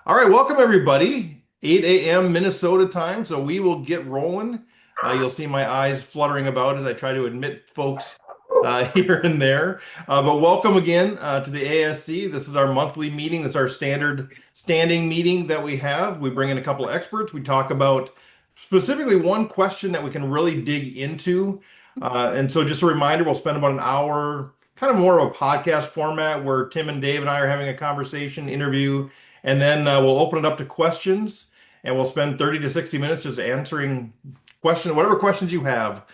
All right, welcome everybody. 8 a.m. Minnesota time, so we will get rolling. You'll see my eyes fluttering about as I try to admit folks here and there. But welcome again to the ASC. This is our monthly meeting. That's our standard standing meeting that we have. We bring in a couple of experts. We talk about specifically one question that we can really dig into. And so just a reminder, we'll spend about an hour, kind of more of a podcast format where Tim and Dave and I are having a conversation, interview. And then we'll open it up to questions, and we'll spend 30 to 60 minutes just answering whatever questions you have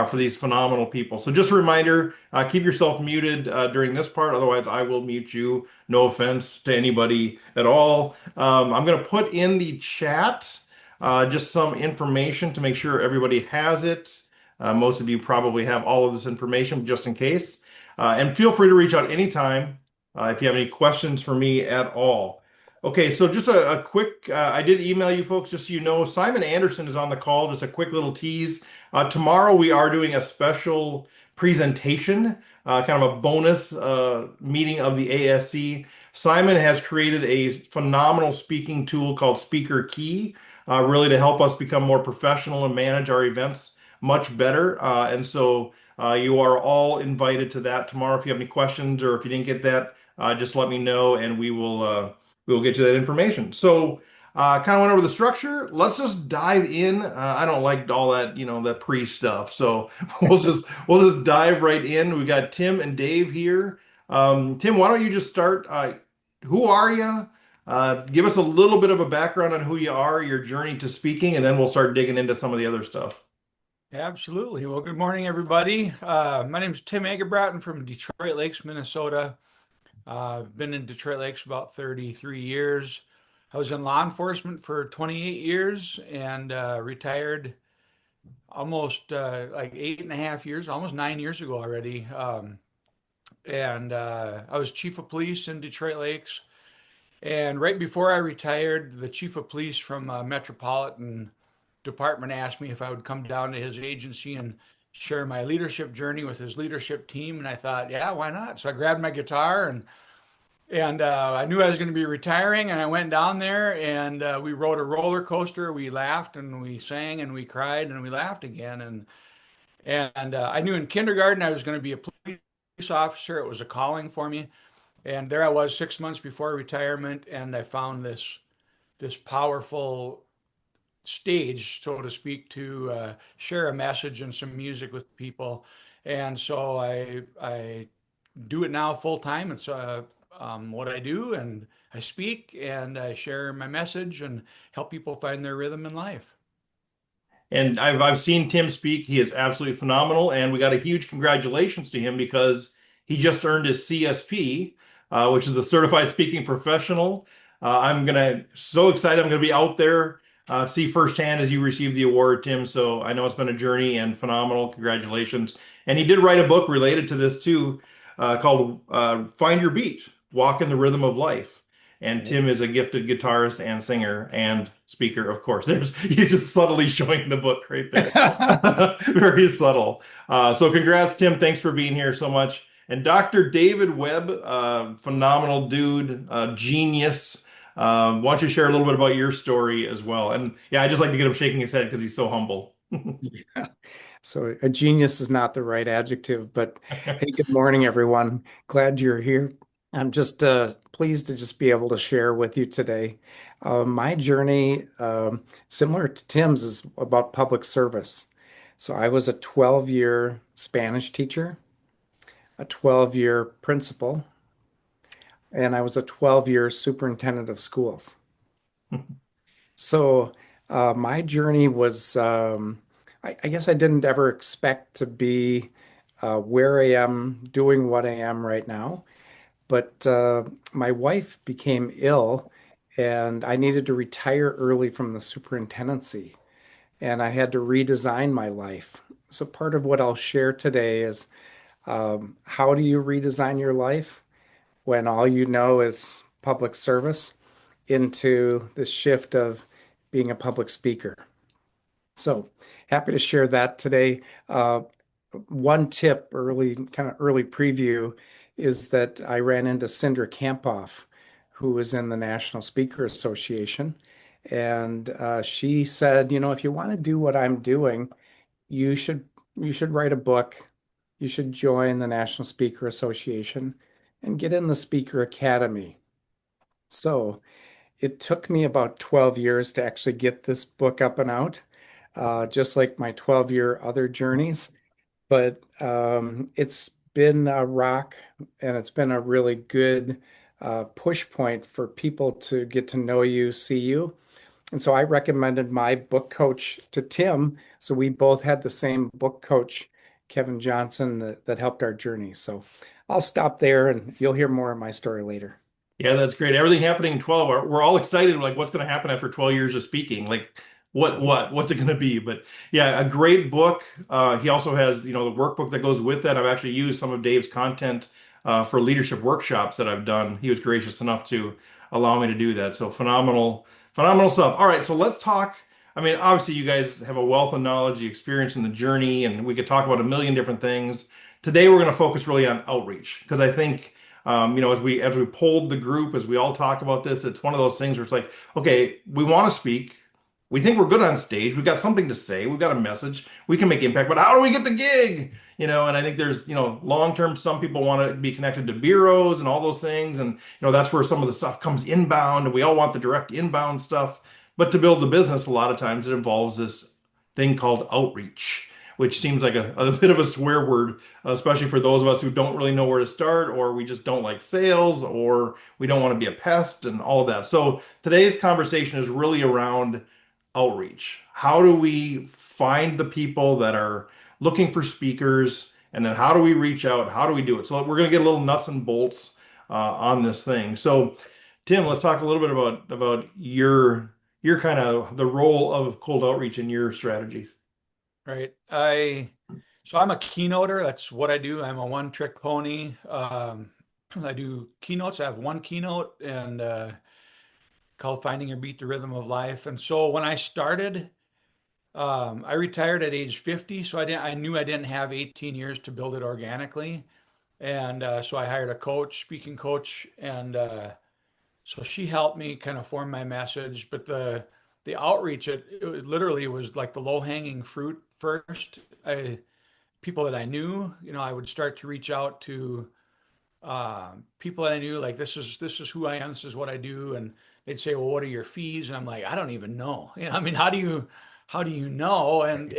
for these phenomenal people. So just a reminder, keep yourself muted during this part. Otherwise, I will mute you. No offense to anybody at all. I'm going to put in the chat just some information to make sure everybody has it. Most of you probably have all of this information just in case. And feel free to reach out anytime if you have any questions for me at all. Okay, so just a quick, I did email you folks just so you know, Simon Anderson is on the call, just a quick little tease. Tomorrow we are doing a special presentation, kind of a bonus meeting of the ASC. Simon has created a phenomenal speaking tool called Speaker Key, really to help us become more professional and manage our events much better. And so you are all invited to that tomorrow. If you have any questions or if you didn't get that, just let me know and we will get you that information. So, kind of went over the structure. Let's just dive in. I don't like all that, that pre stuff. So we'll just dive right in. We got Tim and Dave here. Tim, why don't you just start? Who are you? Give us a little bit of a background on who you are, your journey to speaking, and then we'll start digging into some of the other stuff. Absolutely. Well, good morning, everybody. My name is Tim Agerbratton from Detroit Lakes, Minnesota. I've been in Detroit Lakes about 33 years. I was in law enforcement for 28 years and retired almost like 8.5 years, almost 9 years ago already. And I was chief of police in Detroit Lakes. And right before I retired, the chief of police from Metropolitan Department asked me if I would come down to his agency and share my leadership journey with his leadership team. And I thought, yeah, why not? So I grabbed my guitar and I knew I was going to be retiring, and I went down there and we rode a roller coaster. We laughed and we sang and we cried and we laughed again. And I knew in kindergarten I was going to be a police officer. It was a calling for me. And there I was 6 months before retirement, and I found this powerful stage, so to speak, to share a message and some music with people. And so I do it now full time. It's what I do, and I speak and I share my message and help people find their rhythm in life. And I've seen Tim speak. He is absolutely phenomenal, and we got a huge congratulations to him because he just earned his CSP, which is the Certified Speaking Professional. I'm gonna so excited. I'm gonna be out there see firsthand as you receive the award, Tim. So I know it's been a journey and phenomenal. Congratulations. And he did write a book related to this too, called "Find Your Beat: Walk in the Rhythm of Life." And Tim is a gifted guitarist and singer and speaker, of course. He's just subtly showing the book right there. Very subtle. So congrats, Tim. Thanks for being here so much. And Dr. David Webb, phenomenal dude, genius. Why don't you share a little bit about your story as well? And yeah, I just like to get him shaking his head because he's so humble. Yeah. So a genius is not the right adjective, but hey, good morning, everyone. Glad you're here. I'm just pleased to just be able to share with you today. My journey, similar to Tim's, is about public service. So I was a 12-year Spanish teacher, a 12-year principal, and I was a 12-year superintendent of schools. So my journey was, I guess I didn't ever expect to be where I am doing what I am right now. But my wife became ill and I needed to retire early from the superintendency and I had to redesign my life. So part of what I'll share today is how do you redesign your life when all you know is public service into the shift of being a public speaker. So happy to share that today. One tip, early preview, is that I ran into Cinder Kamphoff, who was in the National Speaker Association. And she said, you know, if you want to do what I'm doing, you should you should write a book. You should join the National Speaker Association and get in the Speaker Academy. So it took me about 12 years to actually get this book up and out, just like my 12-year other journeys. But it's been a rock and it's been a really good push point for people to get to know you, see you. And so I recommended my book coach to Tim. So we both had the same book coach, Kevin Johnson, that helped our journey. So I'll stop there and you'll hear more of my story later. Yeah, that's great. Everything happening in 12. We're all excited, like what's going to happen after 12 years of speaking? Like what's it going to be? But yeah, a great book. He also has, the workbook that goes with that. I've actually used some of Dave's content for leadership workshops that I've done. He was gracious enough to allow me to do that. So phenomenal, phenomenal stuff. All right, so let's talk. I mean, obviously you guys have a wealth of knowledge, the experience in the journey, and we could talk about a million different things. Today we're going to focus really on outreach because I think as we polled the group, as we all talk about this, it's one of those things where it's like, okay, we want to speak. We think we're good on stage. We've got something to say. We've got a message. We can make impact, but how do we get the gig? And I think there's, long term, some people want to be connected to bureaus and all those things. And, that's where some of the stuff comes inbound and we all want the direct inbound stuff. But to build the business, a lot of times it involves this thing called outreach, which seems like a bit of a swear word, especially for those of us who don't really know where to start, or we just don't like sales, or we don't want to be a pest and all of that. So today's conversation is really around outreach. How do we find the people that are looking for speakers? And then how do we reach out? How do we do it? So we're going to get a little nuts and bolts on this thing. So Tim, let's talk a little bit about your kind of the role of cold outreach in your strategies. Right. I'm a keynoter. That's what I do. I'm a one-trick pony. I do keynotes. I have one keynote and called Finding Your Beat the Rhythm of Life. And so when I started, I retired at age 50. So I knew I didn't have 18 years to build it organically. And so I hired a coach, speaking coach, and so she helped me kind of form my message. But the outreach, it literally was like the low-hanging fruit first. People that I knew, I would start to reach out to people that I knew, like this is who I am, this is what I do, and they'd say, "Well, what are your fees?" And I'm like, "I don't even know." I mean, how do you know? And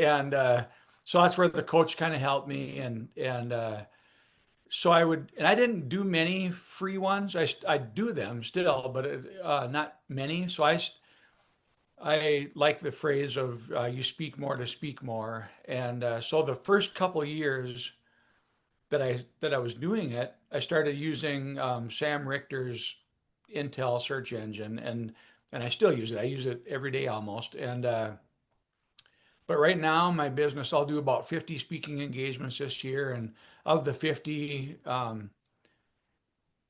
so that's where the coach kind of helped me, and so I didn't do many free ones. I do them still, but not many. So I like the phrase of you speak more to speak more. And so the first couple of years that I was doing it, I started using Sam Richter's Intel search engine, and I still use it. I use it every day almost. And but right now, my business, I'll do about 50 speaking engagements this year, and of the 50,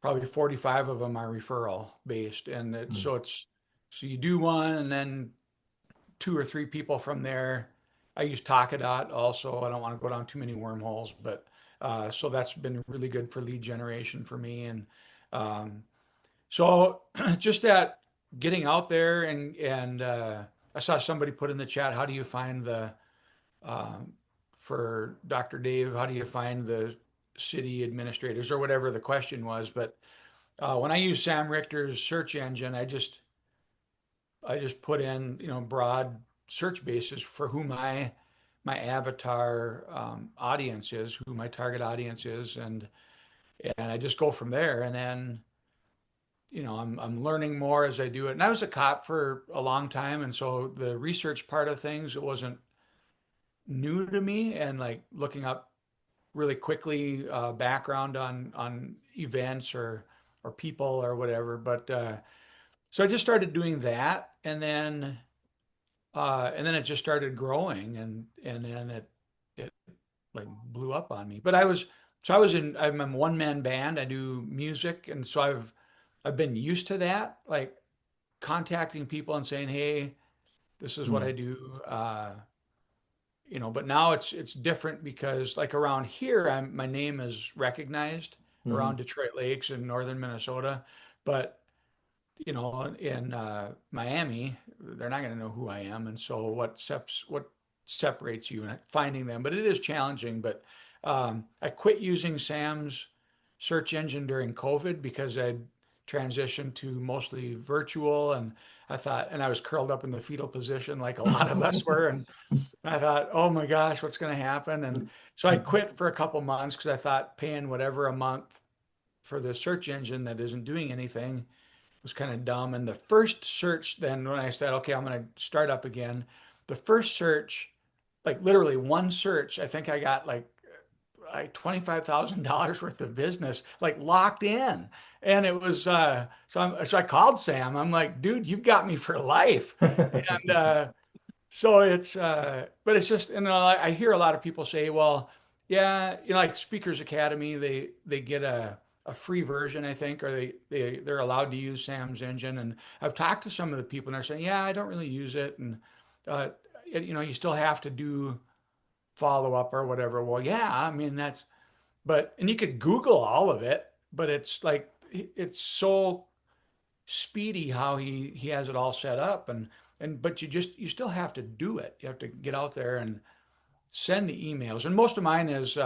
probably 45 of them are referral based, and so you do one, and then two or three people from there. I use Talkadot also. I don't want to go down too many wormholes, but so that's been really good for lead generation for me. And um, so just that getting out there and I saw somebody put in the chat, how do you find um, for Dr. Dave, how do you find the city administrators or whatever the question was? But when I use Sam Richter's search engine, I just put in, broad search bases for who my avatar audience is, who my target audience is, and I just go from there. And then, I'm learning more as I do it. And I was a cop for a long time, and so the research part of things, it wasn't new to me, and like looking up really quickly background on events or people or whatever. But so I just started doing that, and then it just started growing, and then it like blew up on me. But I'm a one man band. I do music, and so I've been used to that, like contacting people and saying, "Hey, this is what I Mm, do." But now it's different because like around here, my name is recognized mhm. around Detroit Lakes in northern Minnesota, but in Miami, they're not going to know who I am. And so what separates you and finding them, but it is challenging. But I quit using Sam's search engine during COVID because I'd transitioned to mostly virtual, and and I was curled up in the fetal position like a lot of us were. And I thought, oh my gosh, what's going to happen? And so I quit for a couple months because I thought paying whatever a month for the search engine that isn't doing anything was kind of dumb. And the first search, then when I said, okay, I'm going to start up again, the first search, like literally one search, I think I got like $25,000 worth of business, like locked in. And it was, so I called Sam. I'm like, dude, you've got me for life. And, so but it's just, I hear a lot of people say, well, yeah, like Speakers Academy, they get a free version, I think, or they're allowed to use Sam's engine. And I've talked to some of the people and they're saying, yeah, I don't really use it. And, uh, you still have to do follow up or whatever. Well, yeah, I mean, and you could Google all of it, but it's like, it's so speedy how he has it all set up. But you still have to do it. You have to get out there and send the emails. And most of mine is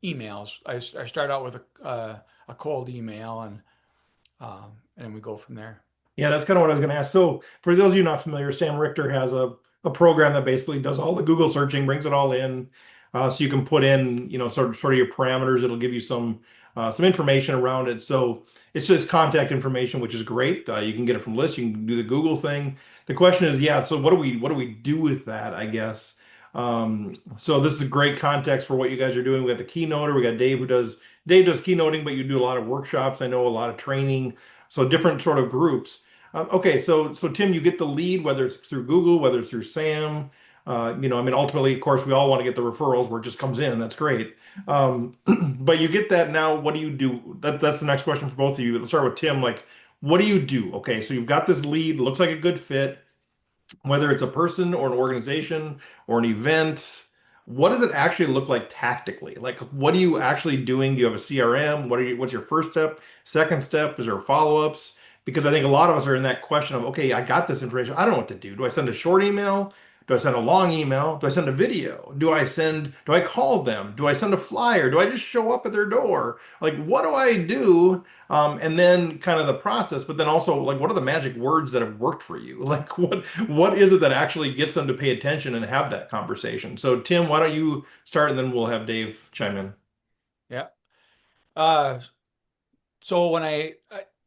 emails. I start out with a cold email, and we go from there. Yeah, that's kind of what I was going to ask. So, for those of you not familiar, Sam Richter has a program that basically does all the Google searching, brings it all in, so you can put in, sort of your parameters. It'll give you some information around it. So it's just contact information, which is great. You can get it from lists. You can do the Google thing. The question is, yeah. So what do we do with that? I guess. So this is a great context for what you guys are doing. We got the keynoter. We got Dave does keynoting, but you do a lot of workshops. I know a lot of training. So different sort of groups. Okay, so Tim, you get the lead, whether it's through Google, whether it's through Sam. I mean, ultimately, of course, we all want to get the referrals where it just comes in. That's great. But you get that now. What do you do? That's the next question for both of you. Let's start with Tim. Like, what do you do? Okay, so you've got this lead, looks like a good fit, whether it's a person or an organization or an event. What does it actually look like tactically? Like, what are you actually doing? Do you have a CRM? What's your first step? Second step? Is there follow-ups? Because I think a lot of us are in that question of, okay, I got this information. I don't know what to do. Do I send a short email? Do I send a long email? Do I send a video? Do I call them? Do I send a flyer? Do I just show up at their door? Like, what do I do? And then kind of the process, but then also like, what are the magic words that have worked for you? Like, what is it that actually gets them to pay attention and have that conversation? So, Tim, why don't you start, and then we'll have Dave chime in. Yeah. Uh, so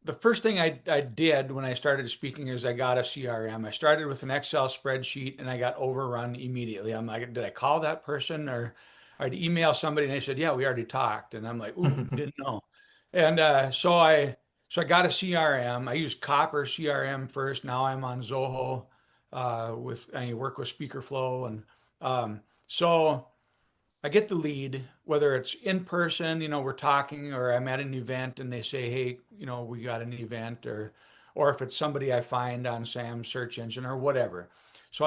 the first thing I did when I started speaking is I got a CRM. I started with an Excel spreadsheet and I got overrun immediately. I'm like, did I call that person, or I'd email somebody and they said, yeah, we already talked. And I'm like, ooh, didn't know. And so I got a CRM. I used Copper CRM first. Now I'm on Zoho, I work with SpeakerFlow. And so I get the lead, whether it's in person, we're talking, or I'm at an event and they say, hey, we got an event, or if it's somebody I find on Sam's search engine or whatever. So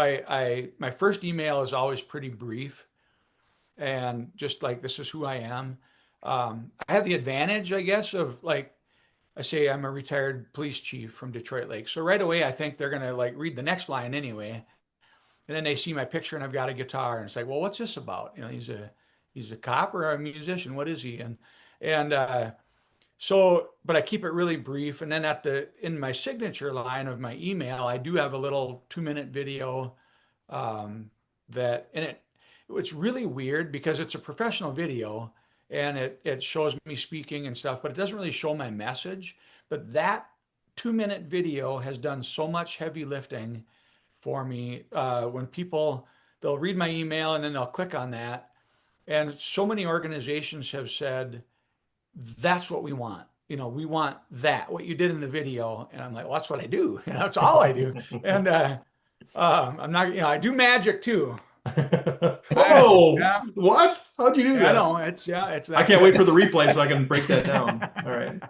my first email is always pretty brief and just like, this is who I am. I have the advantage, I guess, of like, I say I'm a retired police chief from Detroit Lake. So right away, I think they're going to like read the next line anyway. And then they see my picture and I've got a guitar and it's like, well, what's this about? He's a cop or a musician. What is he? And but I keep it really brief. And then in my signature line of my email, I do have a little 2-minute video, it's really weird because it's a professional video and it shows me speaking and stuff, but it doesn't really show my message. But that 2-minute video has done so much heavy lifting for me. When they'll read my email and then they'll click on that. And so many organizations have said, that's what we want. We want that, what you did in the video. And I'm like, well, that's what I do. That's all I do. And I'm not, I do magic too. Oh, Yeah, what? How'd you do I that? know. It's I that can't wait good. for the replay so I can break that down. All right.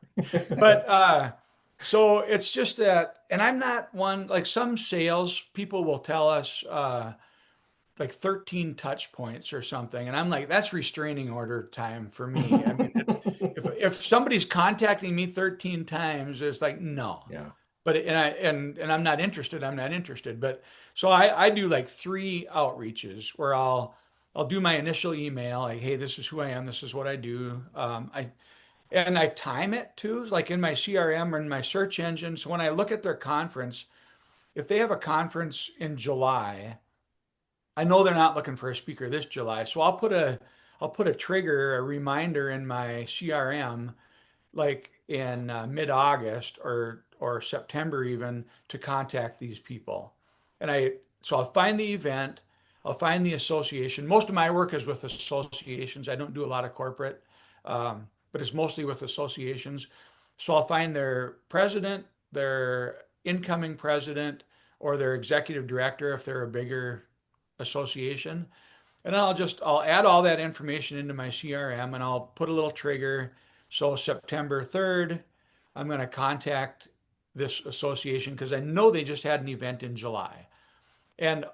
But so it's just that, and I'm not one like some sales people will tell us, like 13 touch points or something. And I'm like, that's restraining order time for me. I mean, it's, if somebody's contacting me 13 times, it's like, no. Yeah. But and I'm not interested. I'm not interested. But so I do like three outreaches where I'll do my initial email, like, hey, this is who I am, this is what I do. I time it too, like in my CRM or in my search engine. So when I look at their conference, if they have a conference in July, I know they're not looking for a speaker this July. So I'll put a trigger, a reminder in my CRM like in mid-August or September even to contact these people. And I'll find the event, I'll find the association. Most of my work is with associations. I don't do a lot of corporate, but it's mostly with associations. So I'll find their president, their incoming president, or their executive director if they're a bigger association. And I'll add all that information into my CRM and I'll put a little trigger. So September 3rd, I'm going to contact this association because I know they just had an event in July. And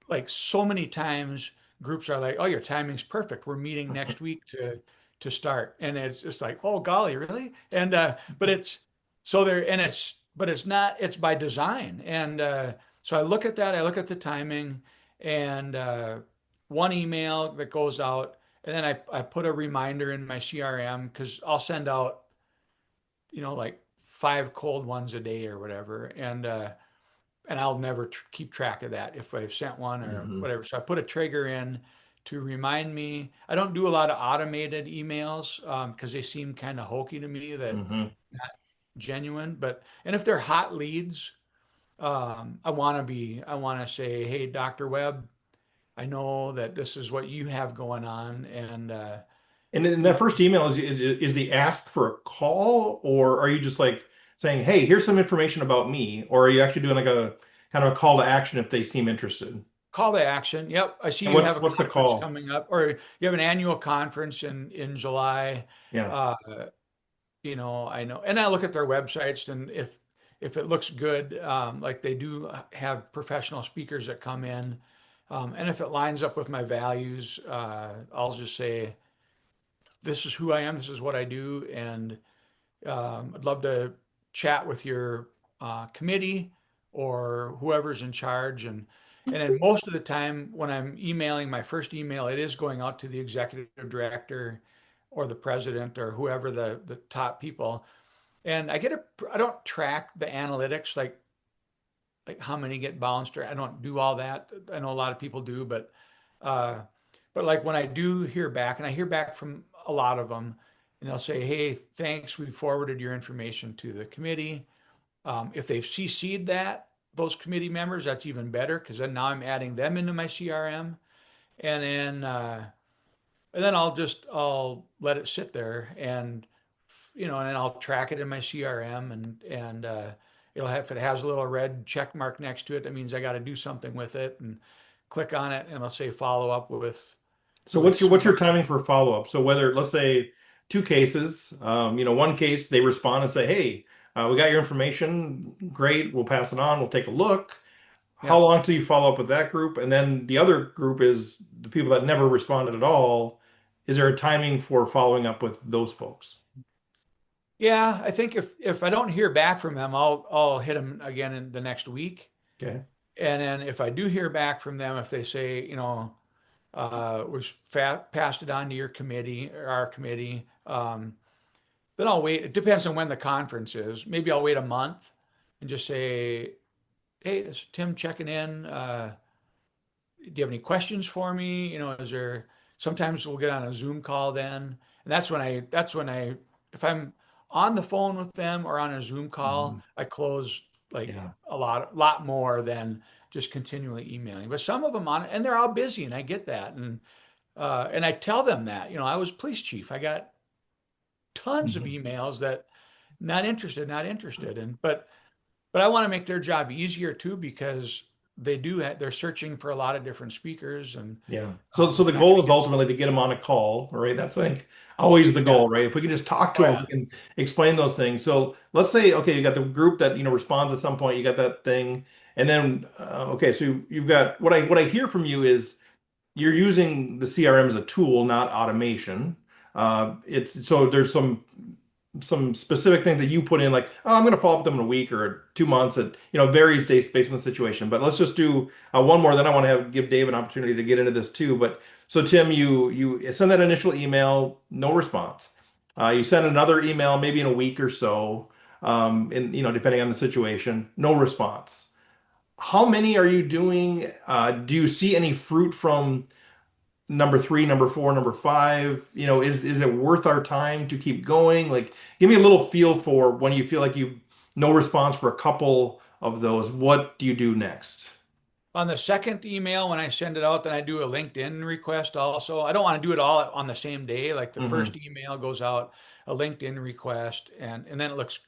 like so many times groups are like, "Oh, your timing's perfect. We're meeting next week to start." And it's just like, "Oh, golly, really?" And but it's so there and it's but it's not it's by design. And so I look at that, I look at the timing and one email that goes out, and then I put a reminder in my CRM because I'll send out, like 5 cold ones a day or whatever, and I'll never keep track of that if I've sent one or Hmm. whatever. So I put a trigger in to remind me. I don't do a lot of automated emails because they seem kind of hokey to me, that Hmm. not genuine. But and if they're hot leads, I want to say, hey, Dr. Webb, I know that this is what you have going on, and And in you that know, first email, is the ask for a call, or are you just like saying, "Hey, here's some information about me," or are you actually doing like a kind of a call to action if they seem interested? call to action. Yep, I see And you have a what's the conference call? coming up, or you have an annual conference in July. Yeah. Uh, I know, and I look at their websites, and if it looks good, like they do have professional speakers that come in, and if it lines up with my values, I'll just say, this is who I am, this is what I do, and I'd love to chat with your committee or whoever's in charge. And then most of the time when I'm emailing, my first email, it is going out to the executive director or the president or whoever the top people. And I don't track the analytics like how many get bounced, or I don't do all that. I know a lot of people do, uh, but like when I do hear back, and I hear back from a lot of them, and they'll say, "Hey, thanks. We forwarded your information to the committee." If they've CC'd those committee members, that's even better because then now I'm adding them into my CRM, and then I'll let it sit there, and then I'll track it in my CRM, and it'll have if it has a little red check mark next to it, that means I got to do something with it, and click on it, and it'll say follow up So with what's your somebody. timing for follow-up? So whether, let's say, two cases, one case they respond and say, "Hey, we got your information. Great. We'll pass it on. We'll take a look." How Yeah. long till you follow up with that group? And then the other group is the people that never responded at all. Is there a timing for following up with those folks? Yeah, I think if I don't hear back from them, I'll hit them again in the next week. Okay. And then if I do hear back from them, if they say, passed it on to your committee or our committee, then I'll wait. It depends on when the conference is. Maybe I'll wait a month and just say, hey, this is Tim checking in. Do you have any questions for me? Is there, sometimes we'll get on a Zoom call then. And if I'm on the phone with them or on a Zoom call, Mhm. I close like Yeah. lot more than just continually emailing. But some of them and they're all busy, and I get that. And I tell them that, I was police chief. I got tons of Mhm. emails that not interested, not interested. But I want to make their job easier too, because they're searching for a lot of different speakers, Yeah. So the they're not going goal to is get. ultimately to get them on a call, right? That's like always the Yeah. goal, right? If we can just talk to Oh them, yeah. we can explain those things. So let's say, okay, you got the group that, responds at some point, you got that thing. And then, okay, so you've got what I hear from you is you're using the CRM as a tool, not automation. It's so there's some specific things that you put in, like, oh, I'm going to follow up with them in a week or 2 months. It varies based on the situation. But let's just do one more. Then I want to give Dave an opportunity to get into this too. But so Tim, you send that initial email, no response. You send another email maybe in a week or so, and depending on the situation, no response. How many are you doing? Do you see any fruit from number three, number four, number five? Is it worth our time to keep going? Like, give me a little feel for when you feel like you no response for a couple of those. What do you do next? On the second email, when I send it out, then I do a LinkedIn request also. I don't want to do it all on the same day. Like the Hmm. first email goes out, a LinkedIn request, and then it looks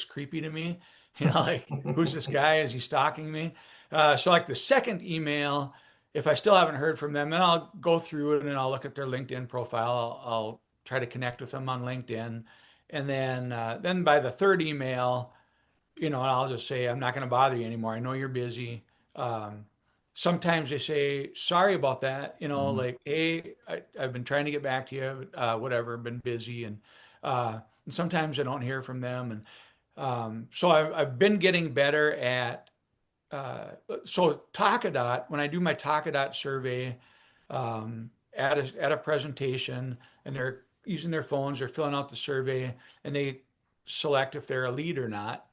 creepy to me. Like who's this guy? Is he stalking me? So like the second email, if I still haven't heard from them, then I'll go through it and I'll look at their LinkedIn profile. I'll try to connect with them on LinkedIn, and then by the third email, I'll just say, I'm not going to bother you anymore. I know you're busy. Um, Sometimes they say, sorry about that. Hmm. Like, hey, I've been trying to get back to you, whatever, been busy. And sometimes I don't hear from them. And so I've been getting better at, so Talkadot, when I do my Talkadot survey, at a presentation and they're using their phones, they're filling out the survey and they select if they're a lead or not.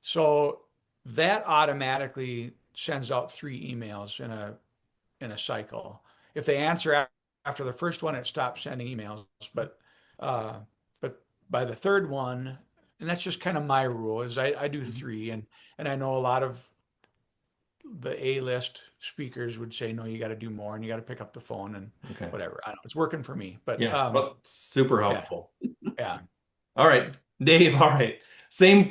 So that automatically sends out three emails in a cycle. If they answer after the first one, it stops sending emails. Uh, but by the third one, and that's just kind of my rule, is I do three, and I know a lot of the A-list speakers would say, no, you got to do more, and you got to pick up the phone and Okay. whatever. I don't know. It's working for me, but Yeah. Well, super yeah, helpful. yeah. All right, Dave. All right. Same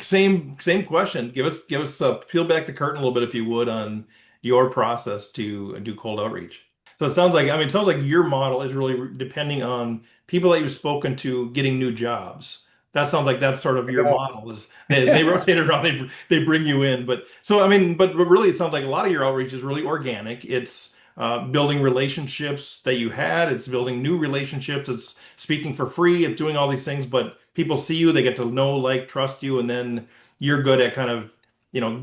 question. Give us peel back the curtain a little bit, if you would, on your process to do cold outreach. So it sounds like your model is really depending on people that you've spoken to getting new jobs. That sounds like that's sort of your model is as they rotate around, they bring you in. But so I mean, but really, it sounds like a lot of your outreach is really organic. It's building relationships that you had. It's building new relationships. It's speaking for free. It's doing all these things, but people see you, they get to know, like, trust you, and then you're good at kind of,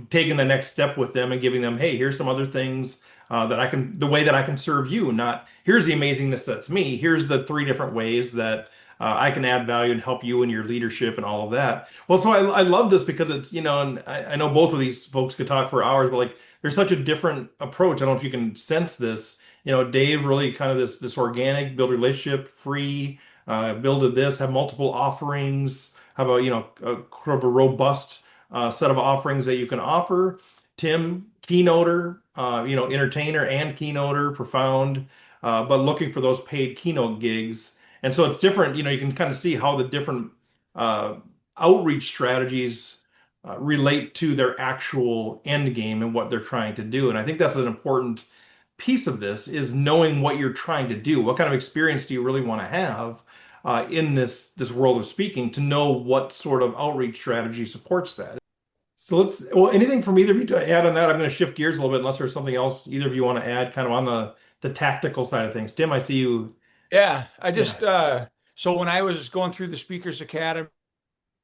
taking the next step with them and giving them, hey, here's some other things the way that I can serve you. Not here's the amazingness that's me. Here's the three different ways that I can add value and help you in your leadership and all of that. Well, so I love this because it's, and I know both of these folks could talk for hours, but like there's such a different approach. I don't know if you can sense this. Dave really kind of this organic, build relationship, free, build this, have multiple offerings, have a sort of a robust set of offerings that you can offer. Tim, keynoter, entertainer and keynoter, profound, but looking for those paid keynote gigs. And so it's different. You can kind of see how the different uh, outreach strategies relate to their actual end game and what they're trying to do. And I think that's an important piece of this is knowing what you're trying to do. What kind of experience do you really want to have in this world of speaking to know what sort of outreach strategy supports that? So anything from either of you to add on that? I'm going to shift gears a little bit unless there's something else either of you want to add kind of on the tactical side of things. Tim, I see you. Yeah, I Yeah. just so when I was going through the Speakers Academy,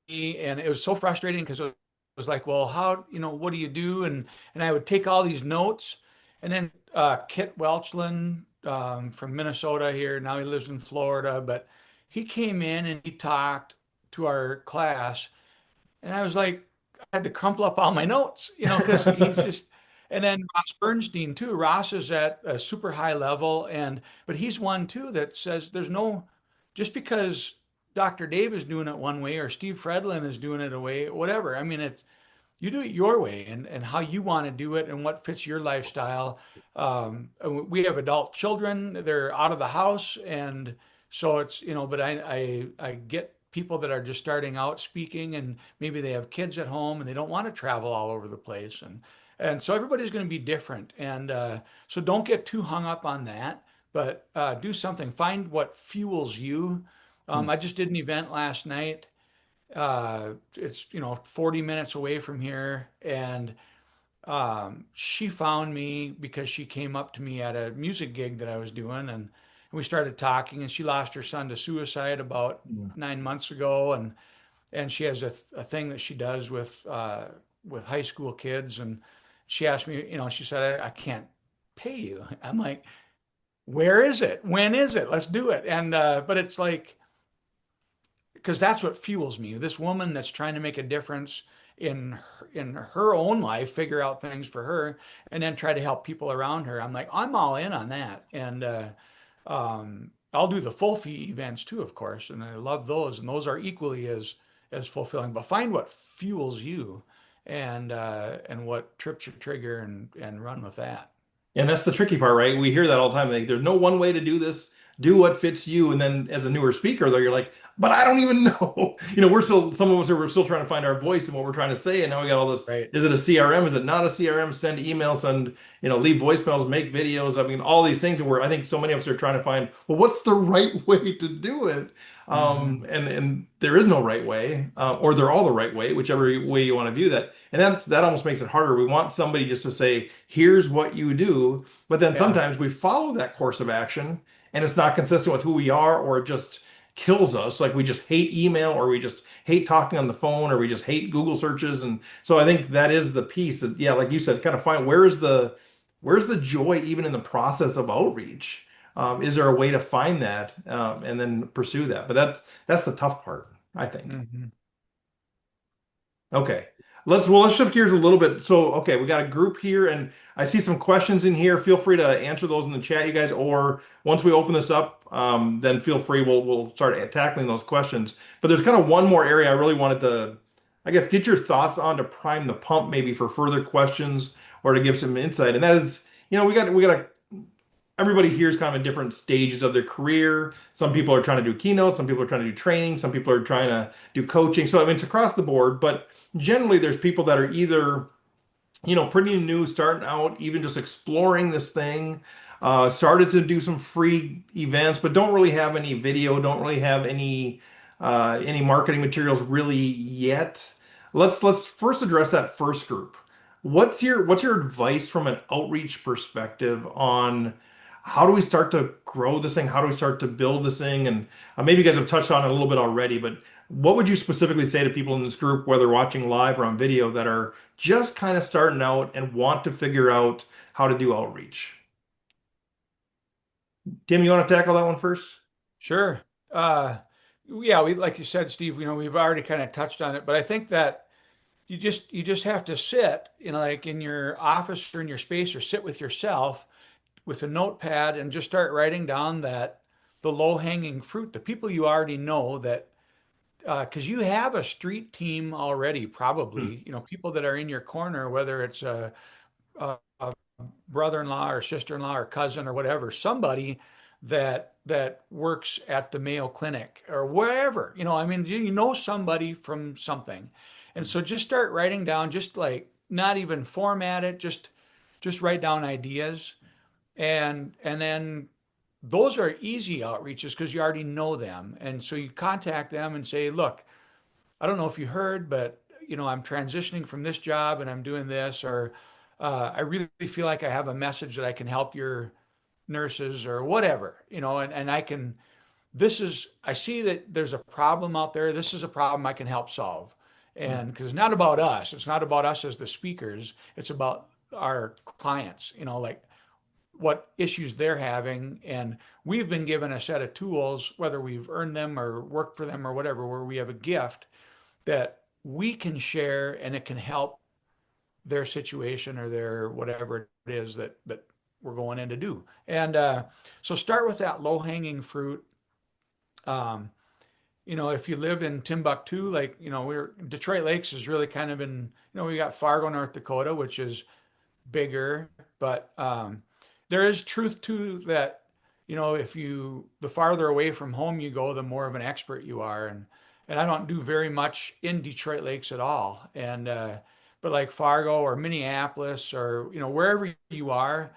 and it was so frustrating because it was like, well, how, what do you do? And I would take all these notes, and then Kit Welchland from Minnesota here, now he lives in Florida, but he came in and he talked to our class, and I was like, I had to crumple up all my notes, because he's just, and then Ross Bernstein too. Ross is at a super high level, but he's one too that says there's no, just because Dr. Dave is doing it one way or Steve Fredlund is doing it a way, whatever. I mean, it's, you do it your way and how you want to do it and what fits your lifestyle. And we have adult children, they're out of the house. And so it's, but I get people that are just starting out speaking and maybe they have kids at home and they don't want to travel all over the place. And so everybody's going to be different. And so don't get too hung up on that, but do something, find what fuels you. I just did an event last night. It's 40 minutes away from here, and she found me because she came up to me at a music gig that I was doing, and we started talking. And she lost her son to suicide about Mm. 9 months ago, and she has a thing that she does with high school kids. And she asked me, she said, I can't pay you. I'm like, where is it? When is it? Let's do it. And but it's like, because that's what fuels me. This woman that's trying to make a difference in her own life, figure out things for her, and then try to help people around her. I'm like, I'm all in on that. And I'll do the full fee events too, of course, and I love those, and those are equally as fulfilling. But find what fuels you, and what trips your trigger, and run with that. And that's the tricky part, right? We hear that all the time. Like, there's no one way to do this. Do what fits you. And then as a newer speaker, though, you're like, but I don't even know. We're still, some of us we're still trying to find our voice and what we're trying to say. And now we got all this. Right. Is it a CRM? Is it not a CRM? Send emails, leave voicemails, make videos. I mean, all these things where I think so many of us are trying to find, well, what's the right way to do it? Hmm. And there is no right way, or they're all the right way, whichever way you want to view that. And that almost makes it harder. We want somebody just to say, here's what you do. But then Yeah. sometimes we follow that course of action and it's not consistent with who we are, or it just kills us. Like we just hate email, or we just hate talking on the phone, or we just hate Google searches. And so I think that is the piece that, yeah, like you said, kind of find where's the joy even in the process of outreach? Is there a way to find that and then pursue that? But that's the tough part, I think. Hmm. Okay. Let's shift gears a little bit. So, okay, we got a group here and I see some questions in here. Feel free to answer those in the chat, you guys, or once we open this up, then feel free. We'll start tackling those questions. But there's kind of one more area I really wanted to, I guess, get your thoughts on to prime the pump, maybe for further questions or to give some insight. And that is, we got a everybody here is kind of in different stages of their career. Some people are trying to do keynotes, some people are trying to do training, some people are trying to do coaching. So I mean, it's across the board, but generally there's people that are either, pretty new, starting out, even just exploring this thing, started to do some free events, but don't really have any video, don't really have any marketing materials really yet. Let's first address that first group. What's your advice from an outreach perspective on how do we start to grow this thing? How do we start to build this thing? And maybe you guys have touched on it a little bit already, but what would you specifically say to people in this group, whether watching live or on video, that are just kind of starting out and want to figure out how to do outreach? Tim, you want to tackle that one first? Sure. Uh, yeah, we like you said, Steve, we've already kind of touched on it, but I think that you just have to sit, like in your office or in your space, or sit with yourself with a notepad and just start writing down that the low-hanging fruit, the people you already know that because you have a street team already, Hmm. probably, people that are in your corner, whether it's a brother-in-law or sister-in-law or cousin or whatever, somebody that works at the Mayo Clinic or wherever, I mean, you know somebody from something. And so just start writing down, just like not even format it, just write down ideas, and then those are easy outreaches because you already know them. And so you contact them and say, look, I don't know if you heard, but I'm transitioning from this job and I'm doing this, or I really feel like I have a message that I can help your nurses or whatever, and I see that there's a problem out there. This is a problem I can help solve. And because it's not about us, it's not about us as the speakers, it's about our clients, like what issues they're having. And we've been given a set of tools, whether we've earned them or worked for them or whatever, where we have a gift that we can share and it can help their situation or their whatever it is that we're going in to do. And so start with that low hanging fruit. Um, if you live in Timbuktu, like, we're Detroit Lakes is really kind of in, we got Fargo, North Dakota, which is bigger, but there is truth to that. If the farther away from home you go, the more of an expert you are. And I don't do very much in Detroit Lakes at all. And but like Fargo or Minneapolis or wherever you are,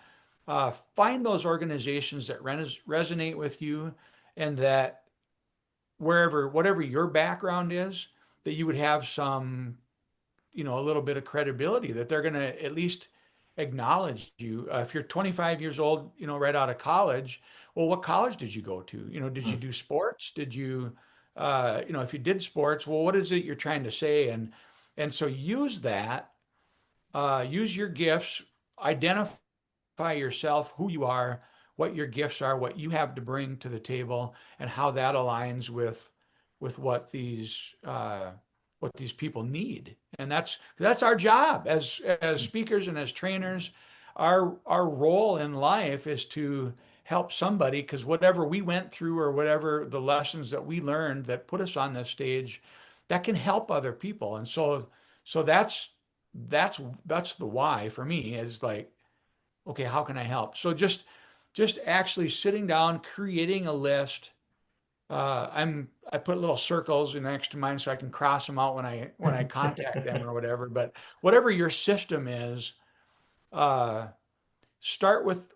find those organizations that resonate with you, and that whatever your background is, that you would have some a little bit of credibility that they're going to at least acknowledge you. If you're 25 years old, right out of college, well, what college did you go to? Did you do sports? Did you, if you did sports, well, what is it you're trying to say? And so use that, use your gifts, identify yourself, who you are, what your gifts are, what you have to bring to the table, and how that aligns with what these people need. And that's our job as speakers and as trainers. Our role in life is to help somebody, because whatever we went through or whatever the lessons that we learned that put us on this stage, that can help other people. And so that's the why for me, is like, okay, how can I help? So just actually sitting down, creating a list. I put little circles next to mine so I can cross them out when I contact them or whatever. But whatever your system is, uh, start with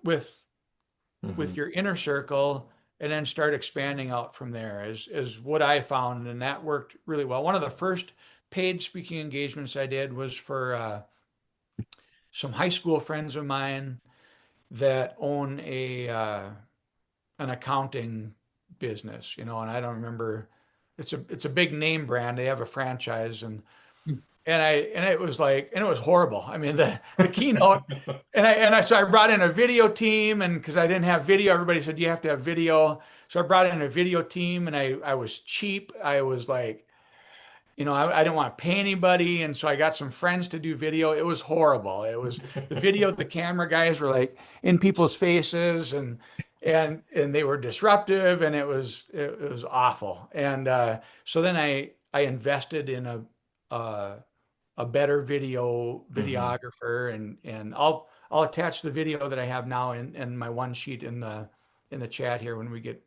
your inner circle and then start expanding out from there is what I found, and that worked really well. One of the first paid speaking engagements I did was for some high school friends of mine that own an accounting business, and I don't remember. It's a big name brand. They have a franchise, and it was like, and it was horrible. I mean, the keynote, so I brought in a video team, and because I didn't have video, everybody said you have to have video. So I brought in a video team, and I was cheap. I was like, I didn't want to pay anybody. And so I got some friends to do video. It was horrible. It was the video, the camera guys were like in people's faces, and they were disruptive, and it was awful. And so then I invested in a better videographer, and I'll attach the video that I have now in my one sheet in the chat here when we get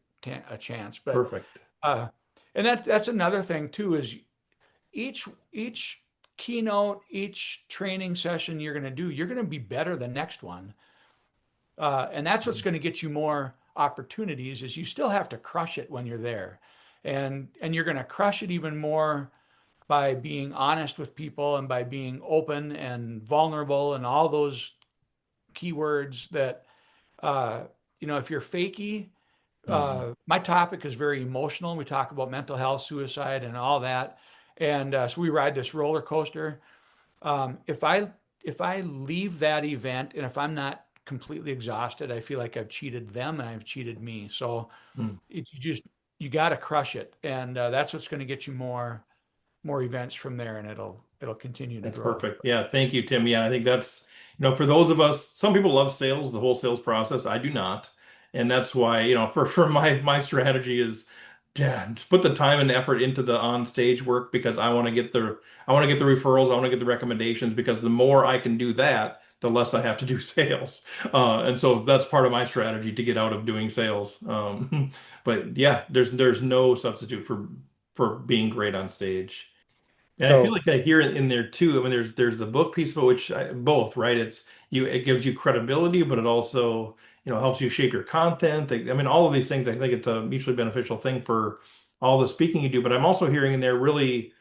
a chance. But Perfect. and that's another thing too, is each keynote, each training session you're going to do, you're going to be better the next one. And that's what's going to get you more opportunities, is you still have to crush it when you're there. And you're going to crush it even more by being honest with people and by being open and vulnerable and all those keywords that, if you're fakey, my topic is very emotional. We talk about mental health, suicide, and all that. And so we ride this roller coaster. If I leave that event, and if I'm not completely exhausted, I feel like I've cheated them and I've cheated me. So you got to crush it, and that's what's going to get you more events from there, and it'll continue to That's grow. perfect. Yeah, thank you, Tim. Yeah, I think that's, for those of us, some people love sales, the whole sales process. I do not. And that's why, for my strategy is, yeah, just put the time and effort into the on stage work, because I want to get the referrals, I want to get the recommendations, because the more I can do that, the less I have to do sales. And so that's part of my strategy to get out of doing sales. But yeah, there's no substitute for being great on stage. And I feel So, like I hear it in there too. I mean, there's the book piece of it, which both, right? It gives you credibility, but it also, helps you shape your content. I mean, all of these things, I think it's a mutually beneficial thing for all the speaking you do. But I'm also hearing in there really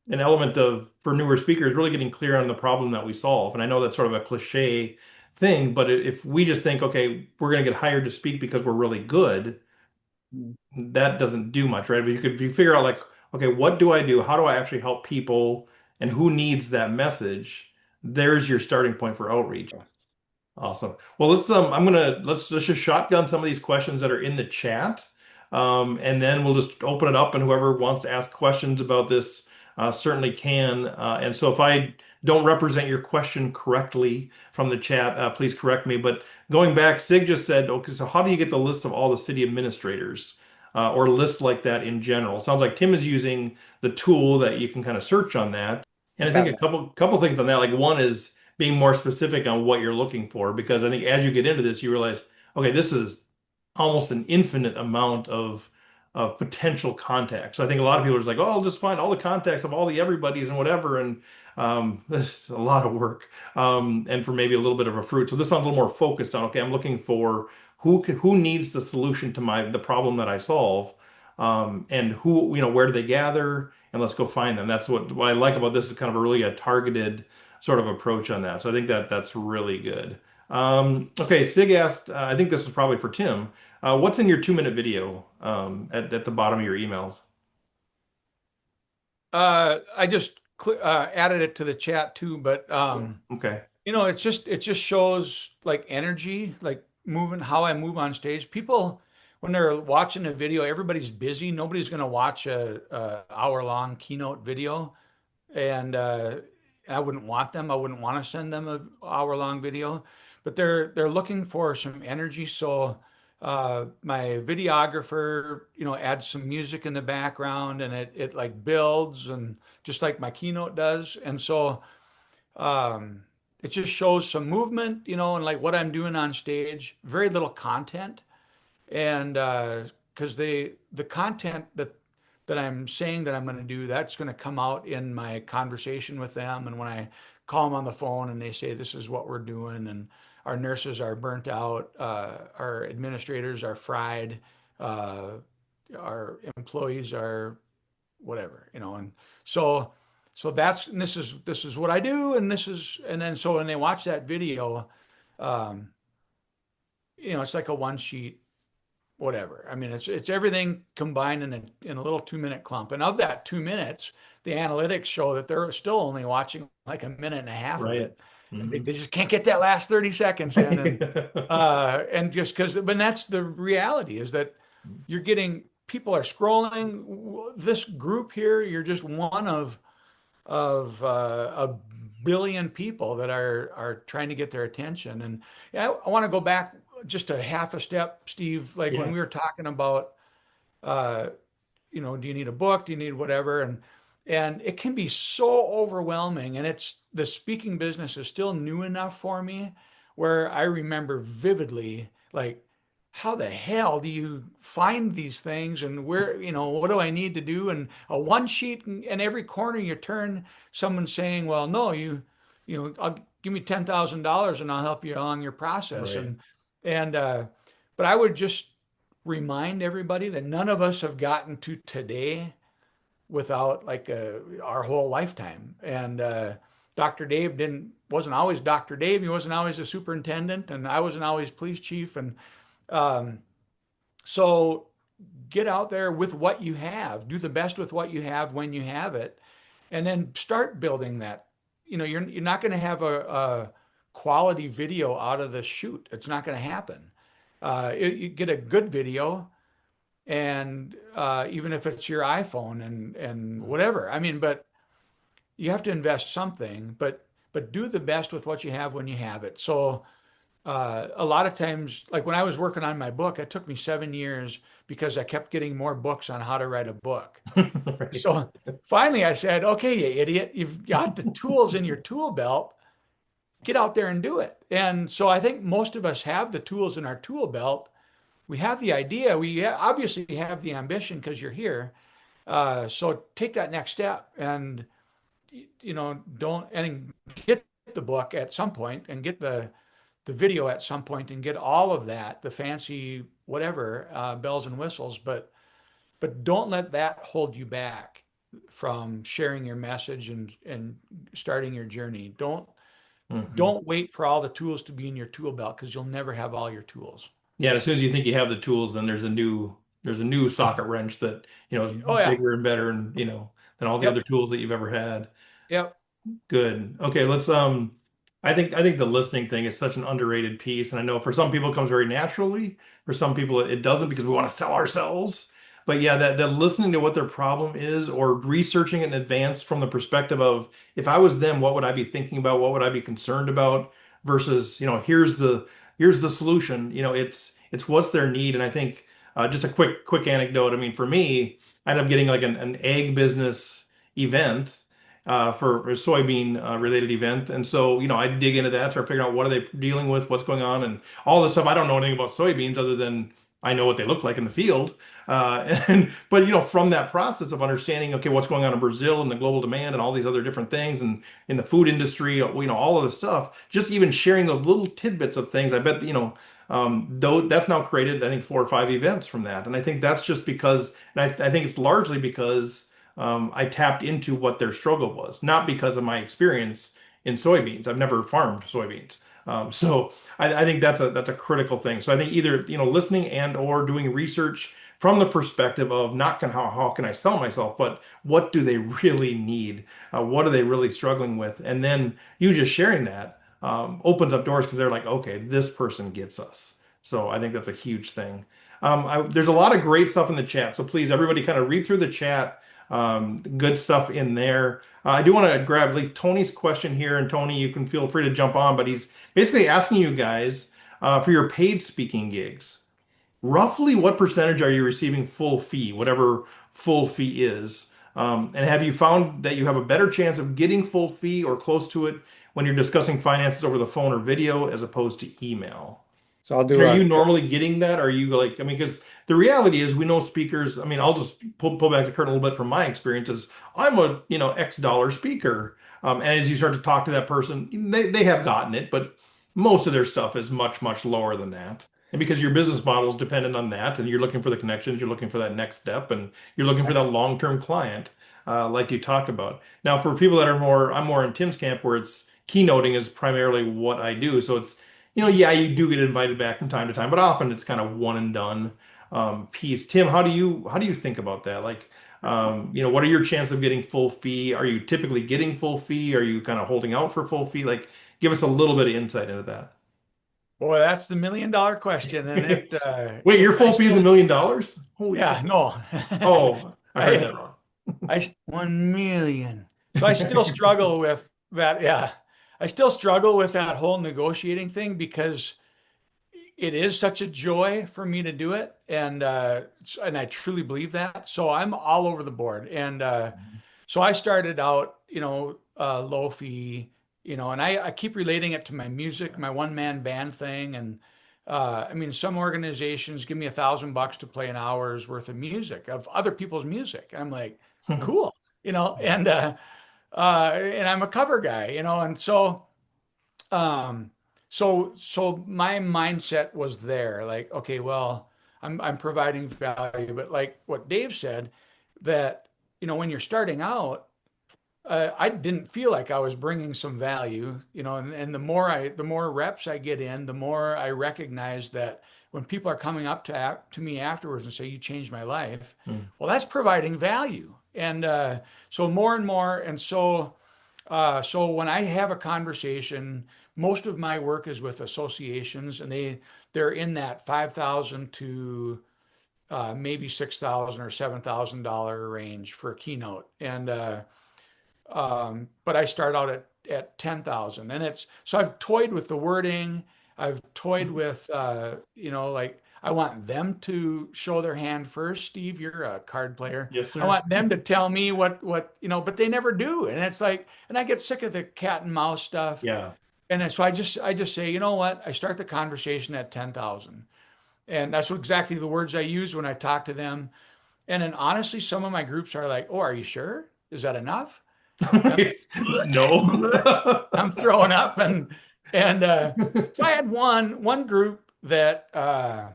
an element of, for newer speakers, really getting clear on the problem that we solve. And I know that's sort of a cliche thing, but if we just think, okay, we're going to get hired to speak because we're really good, that doesn't do much, right? But you figure out like, okay, what do I do? How do I actually help people? And who needs that message? There's your starting point for outreach. Awesome. Well, let's just shotgun some of these questions that are in the chat. And then we'll just open it up, and whoever wants to ask questions about this certainly can. And so if I don't represent your question correctly from the chat, please correct me. But going back, Sig just said, okay, so how do you get the list of all the city administrators, or lists like that in general? Sounds like Tim is using the tool that you can kind of search on that. And I think that a couple things on that, like one is being more specific on what you're looking for, because I think as you get into this, you realize, okay, this is almost an infinite amount of potential contacts. So I think a lot of people are just like, oh, I'll just find all the contacts of all the everybody's and whatever. And this is a lot of work, and for maybe a little bit of a fruit. So this sounds a little more focused on, okay, I'm looking for who needs the solution to the problem that I solve, and where do they gather, and let's go find them. That's what I like about this is kind of a really a targeted sort of approach on that. So I think that that's really good. Okay, Sig asked, I think this was probably for Tim. What's in your 2-minute video at the bottom of your emails? I just added it to the chat too, but Cool. Okay. it just shows like energy, like moving, how I move on stage. People, when they're watching a video, everybody's busy. Nobody's going to watch a hour-long keynote video, and I wouldn't want them. I wouldn't want to send them an hour-long video, but they're looking for some energy. So my videographer, adds some music in the background, and it like builds, and just like my keynote does. And so it just shows some movement, and like what I'm doing on stage. Very little content, and because the content that I'm saying that I'm going to do, that's going to come out in my conversation with them. And when I call them on the phone and they say, this is what we're doing, and our nurses are burnt out, our administrators are fried, our employees are whatever, and so and this is what I do, and then so when they watch that video, um, it's like a one sheet whatever. I mean, it's everything combined in a little 2-minute clump. And of that 2 minutes, the analytics show that they're still only watching like a minute and a half of Right. it. And they just can't get that last 30 seconds in. And just because, but that's the reality, is that you're getting, people are scrolling. This group here, you're just one of a billion people that are trying to get their attention. And yeah, I want to go back just a half a step, Steve, like when Yeah. we were talking about, uh, do you need a book? Do you need whatever? And it can be so overwhelming. And the speaking business is still new enough for me where I remember vividly, like, how the hell do you find these things, and where, what do I need to do? And a one sheet, and every corner you turn, someone saying, well, no, I'll give me $10,000 and I'll help you along your process. Right. And but I would just remind everybody that none of us have gotten to today without like our whole lifetime. And Dr. Dave wasn't always Dr. Dave. He wasn't always a superintendent, and I wasn't always police chief. And um, so get out there with what you have. Do the best with what you have when you have it, and then start building that. You're not going to have a quality video out of the shoot. It's not going to happen. You get a good video, and even if it's your iPhone and whatever. I mean, but you have to invest something, but do the best with what you have when you have it. So a lot of times, like when I was working on my book, it took me 7 years because I kept getting more books on how to write a book. Right. So finally I said, okay, you idiot, you've got the tools in your tool belt, get out there and do it. And so I think most of us have the tools in our tool belt. We have the idea. We obviously have the ambition because you're here. So take that next step, and don't, and get the book at some point, and get the video at some point, and get all of that, the fancy whatever, bells and whistles, but don't let that hold you back from sharing your message and starting your journey. Mhm. Don't wait for all the tools to be in your tool belt, because you'll never have all your tools. Yeah, as soon as you think you have the tools, then there's a new socket wrench that, is Oh yeah. bigger and better and, than all the other Yep. tools that you've ever had. Yep. Good. Okay, let's. I think the listening thing is such an underrated piece, and I know for some people it comes very naturally. For some people it doesn't, because we want to sell ourselves. But yeah, that listening to what their problem is, or researching it in advance from the perspective of, if I was them, what would I be thinking about? What would I be concerned about? Versus, here's the solution. It's what's their need. And I think just a quick anecdote. I mean, for me, I ended up getting like an egg business event for a soybean related event. And so, I dig into that, start figuring out what are they dealing with, what's going on, and all this stuff. I don't know anything about soybeans other than I know what they look like in the field. But from that process of understanding, okay, what's going on in Brazil and the global demand and all these other different things, and in the food industry, all of the stuff, just even sharing those little tidbits of things, I bet, though that's now created, I think, 4 or 5 events from that. And I think that's just because, and I think it's largely because I tapped into what their struggle was, not because of my experience in soybeans. I've never farmed soybeans. So I think that's a critical thing. So I think either, listening and or doing research from the perspective of not how can I sell myself, but what do they really need? What are they really struggling with? And then you just sharing that opens up doors because they're like, okay, this person gets us. So I think that's a huge thing. There's a lot of great stuff in the chat. So please, everybody kind of read through the chat. Good stuff in there. I do want to grab at least Tony's question here. And Tony, you can feel free to jump on, but he's basically asking you guys for your paid speaking gigs. Roughly what percentage are you receiving full fee, whatever full fee is? And have you found that you have a better chance of getting full fee or close to it when you're discussing finances over the phone or video as opposed to email? So I'll And do are a you normally getting that? Are you like, I mean, because the reality is we know speakers, I mean, I'll just pull back the curtain a little bit from my experiences. I'm a, X dollar speaker. And as you start to talk to that person, they have gotten it, but most of their stuff is much, much lower than that. And because your business model is dependent on that, and you're looking for the connections, you're looking for that next step, and you're looking for that long-term client, like you talked about. Now, for people that are more, I'm more in Tim's camp where it's keynoting is primarily what I do. So it's, yeah, you do get invited back from time to time, but often it's kind of one and done piece. Tim, how do you think about that? Like, what are your chances of getting full fee? Are you typically getting full fee? Are you kind of holding out for full fee? Like, give us a little bit of insight into that. Boy, that's the $1 million question, and Wait, your I full fee is still, $1 million? Holy yeah, cow. no, Oh, I heard I, that wrong. 1 million. So I still struggle with that. Yeah, I still struggle with that whole negotiating thing because it is such a joy for me to do it, and I truly believe that. So I'm all over the board, and so I started out, low fee, and I keep relating it to my music, my one man band thing, and I mean, some organizations give me $1,000 to play an hour's worth of music of other people's music. I'm like, cool, and I'm a cover guy, and so. Um, so my mindset was there, like, okay, well, I'm providing value, but like what Dave said, that when you're starting out, I didn't feel like I was bringing some value, and the more reps I get in, the more I recognize that when people are coming up to me afterwards and say, "You changed my life," well, that's providing value, and so more and more, and so when I have a conversation, most of my work is with associations, and they're in that 5,000 to maybe 6,000 or $7,000 range for a keynote, and but I start out at 10,000, and it's so I've toyed with the wording, I've toyed with like I want them to show their hand first. Steve, you're a card player. Yes, I sir. want them to tell me what but they never do, and it's like, and I get sick of the cat and mouse stuff. Yeah. And then, so I just say, you know what? I start the conversation at 10,000. And that's exactly the words I use when I talk to them. And then honestly, some of my groups are like, "Oh, are you sure? Is that enough?" And No. I'm throwing up, and so I had one group that I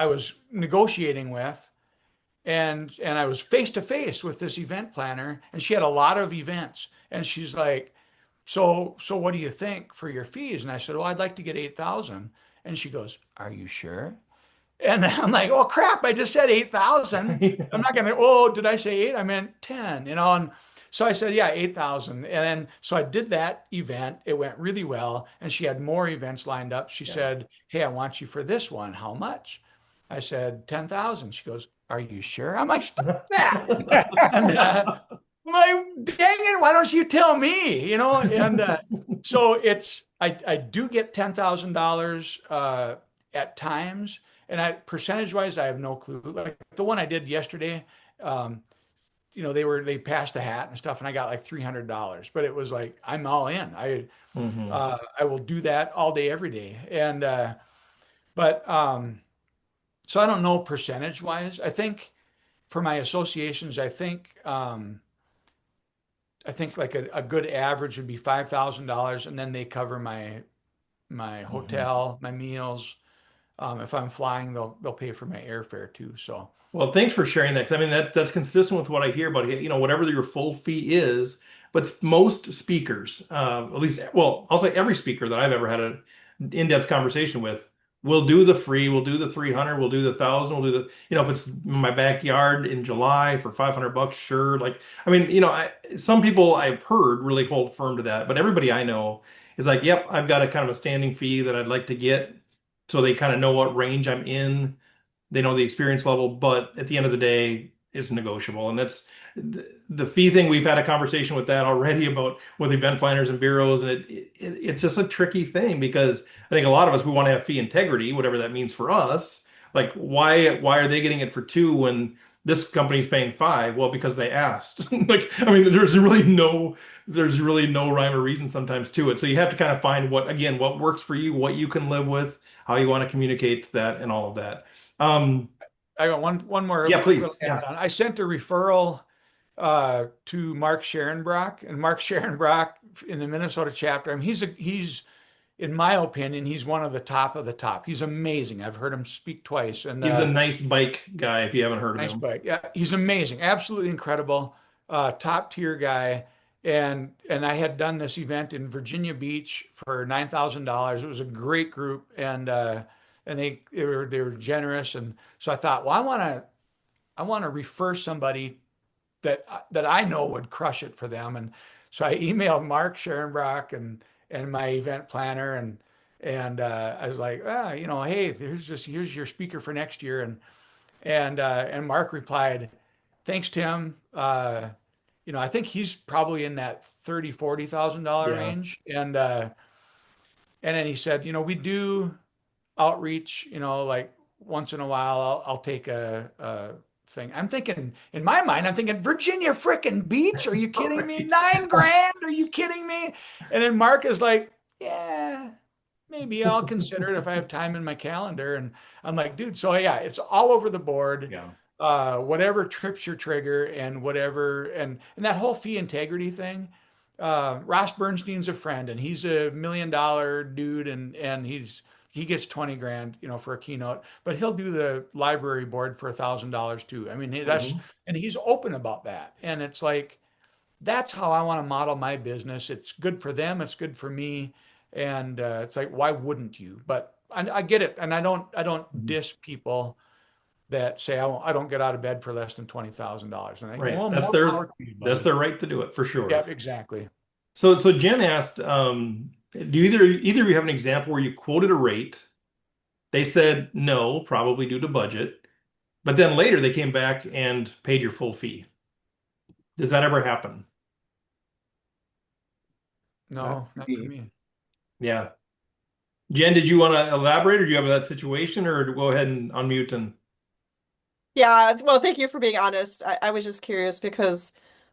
was negotiating with, and I was face to face with this event planner, and she had a lot of events, and she's like, so what do you think for your fees? And I said, well, I'd like to get 8,000. And she goes, are you sure? And I'm like, oh crap, I just said 8,000. I'm not gonna, oh, did I say eight? I meant 10, and so I said, yeah, 8,000. And then so I did that event. It went really well. And she had more events lined up. She Yeah. said, hey, I want you for this one. How much? I said, 10,000. She goes, are you sure? I'm like, stop that. And I'm like, dang it, why don't you tell me? And so I do get $10,000 at times, and percentage wise, I have no clue. Like the one I did yesterday, um, they passed the hat and stuff, and I got like $300, but it was like I'm all in. Hmm. I will do that all day, every day, and but so I don't know percentage wise. I think for my associations, I think like a good average would be $5,000, and then they cover my Hmm. hotel, my meals, If I'm flying, they'll pay for my airfare too. So Well, thanks for sharing that. 'Cause I mean, that's consistent with what I hear about, whatever your full fee is. But most speakers, at least, well, I'll say every speaker that I've ever had an in-depth conversation with, will do the free, we'll do the 300, we'll do the 1,000, we'll do the, if it's in my backyard in July for $500, sure. Like, I mean, some people I've heard really hold firm to that, but everybody I know is like, yep, I've got a kind of a standing fee that I'd like to get, so they kind of know what range I'm in. They know the experience level, but at the end of the day, it's negotiable. And that's the fee thing. We've had a conversation with that already about with event planners and bureaus, and it's just a tricky thing because I think a lot of us we want to have fee integrity, whatever that means for us. Like, why are they getting it for two when this company's paying five? Well, because they asked. Like, I mean, there's really no rhyme or reason sometimes to it. So you have to kind of find what works for you, what you can live with, how you want to communicate that, and all of that. Um, I got one more yeah, little please. add Yeah. on. I sent a referral to Mark Scherenbrock, and Mark Scherenbrock in the Minnesota chapter. I mean, he's in my opinion, he's one of the top of the top. He's amazing. I've heard him speak twice, and He's the nice bike guy if you haven't heard of nice him. bike. Yeah, he's amazing, absolutely incredible, top tier guy. And I had done this event in Virginia Beach for $9,000. It was a great group, and they were generous, and so I thought, well, I want to refer somebody that I know would crush it for them. And so I emailed Mark Scherenbrock and my event planner, and I was like, hey, here's your speaker for next year. And Mark replied, thanks, Tim. I think he's probably in that $30,000-$40,000 Yeah. range. And then he said, we do outreach, like once in a while, I'll take a thing. I'm thinking, in my mind, I'm thinking, Virginia frickin' Beach? Are you kidding me? Right. 9 grand? Are you kidding me? And then Mark is like, yeah, maybe I'll consider it if I have time in my calendar. And I'm like, dude, so yeah, it's all over the board. Yeah. Whatever trips your trigger and whatever, and that whole fee integrity thing. Ross Bernstein's a friend, and he's $1 million dude, and he gets 20 grand, for a keynote, but he'll do the library board for $1,000 too. I mean, Hmm. and he's open about that. And it's like, that's how I want to model my business. It's good for them. It's good for me. And it's like, why wouldn't you? But I get it. And I don't diss people that say, I don't get out of bed for less than $20,000. And I think, Right. well, That's more their power to you, that's buddy. their right to do it for Yeah, sure. exactly. So Jen asked, do either of you have an example where you quoted a rate? They said no, probably due to budget, but then later they came back and paid your full fee. Does that ever happen? Not No, not for me. me. Yeah. Jen, did you want to elaborate, or do you have that situation, or go ahead and unmute and Yeah, well, thank you for being honest. I was just curious because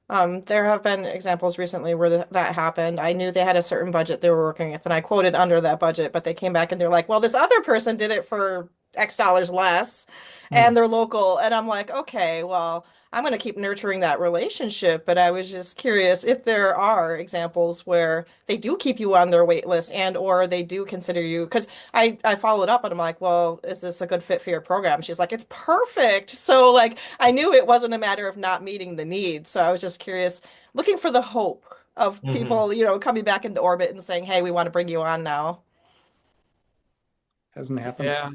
there have been examples recently where that happened. I knew they had a certain budget they were working with, and I quoted under that budget, but they came back and they're like, well, this other person did it for X dollars less, Hmm. and they're local. And I'm like, okay, well, I'm going to keep nurturing that relationship. But I was just curious if there are examples where they do keep you on their wait list and or they do consider you, because I followed up and I'm like, well, is this a good fit for your program? She's like, it's perfect. So like I knew it wasn't a matter of not meeting the needs. So I was just curious, looking for the hope of Hmm. people, coming back into orbit and saying, hey, we want to bring you on now. Hasn't happened. Yeah,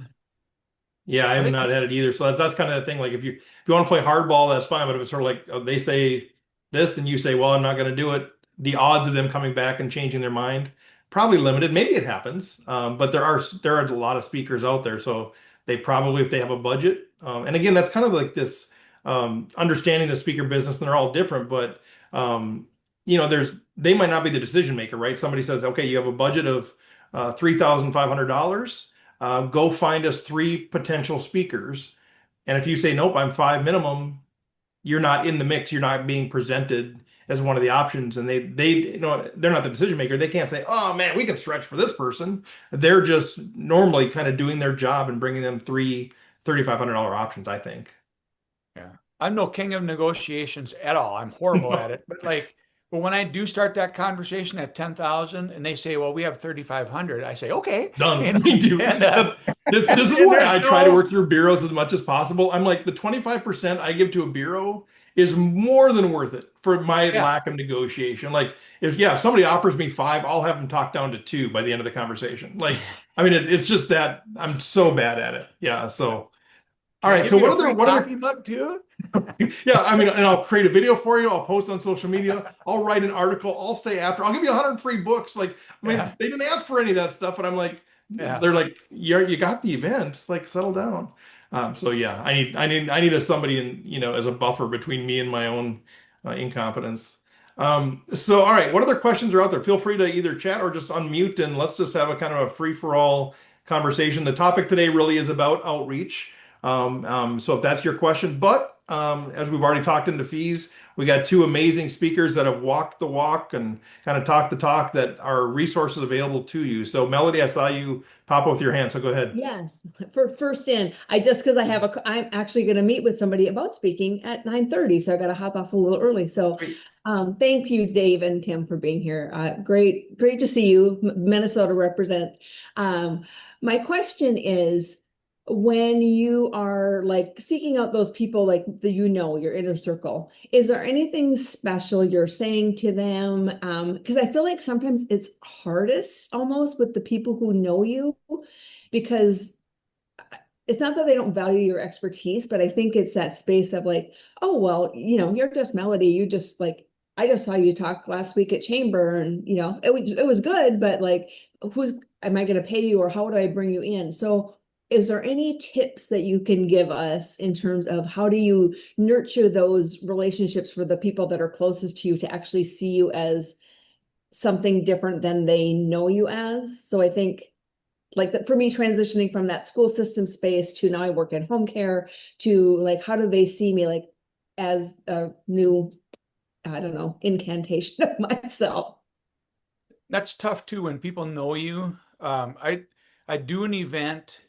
Yeah, I I have think, not had it either. So that's kind of the thing. Like if you want to play hardball, that's fine. But if it's sort of like they say this and you say, well, I'm not going to do it, the odds of them coming back and changing their mind probably limited. Maybe it happens, but there are a lot of speakers out there, so they probably if they have a budget. And again, that's kind of like this understanding the speaker business, and they're all different. But they might not be the decision maker, right? Somebody says, okay, you have a budget of $3,500. Go find us three potential speakers. And if you say, nope, I'm five minimum, you're not in the mix. You're not being presented as one of the options. And they're not the decision maker. They can't say, oh man, we can stretch for this person. They're just normally kind of doing their job and bringing them three $3,500 options, I think. yeah, I'm no king of negotiations at all. I'm horrible at it. But like But when I do start that conversation at 10,000 and they say, well, we have 3,500, I say, okay. Done. Me too. And, This is and why there's I try to no, work through bureaus as much as possible. I'm like, the 25% I give to a bureau is more than worth it for my yeah, lack of negotiation. Like, if somebody offers me five, I'll have them talk down to two by the end of the conversation. Like, I mean, it's just that I'm so bad at it. Yeah. So, all can I right. give So you a what free other coffee mug too? yeah, I mean, and I'll create a video for you. I'll post on social media. I'll write an article. I'll stay after. I'll give you 100 free books. Like, I mean, Yeah, they didn't ask for any of that stuff, and I'm like, yeah. they're like, you got the event. Like, settle down. So yeah, I need a somebody in, as a buffer between me and my own incompetence. So all right, what other questions are out there? Feel free to either chat or just unmute, and let's just have a kind of a free for all conversation. The topic today really is about outreach. So if that's your question, but as we've already talked into fees, we got two amazing speakers that have walked the walk and kind of talked the talk that are resources available to you. So Melody, I saw you pop up with your hand, so go ahead. Yes, for first in, because I'm actually going to meet with somebody about speaking at 9:30, so I got to hop off a little early. So, Great. thank you, Dave and Tim, for being here. Great to see you, Minnesota represent. My question is, when you are like seeking out those people, like your inner circle, is there anything special you're saying to them? Because I feel like sometimes it's hardest almost with the people who know you, because it's not that they don't value your expertise, but I think it's that space of like, oh, well, you're just Melody. You just like, I just saw you talk last week at Chamber, and it was good, but like, who's am I going to pay you, or how do I bring you in? So is there any tips that you can give us in terms of how do you nurture those relationships for the people that are closest to you to actually see you as something different than they know you as? So I think like that for me, transitioning from that school system space to now I work in home care, to like, how do they see me like as a new, I don't know, incantation of myself? That's tough too when people know you. I do an event,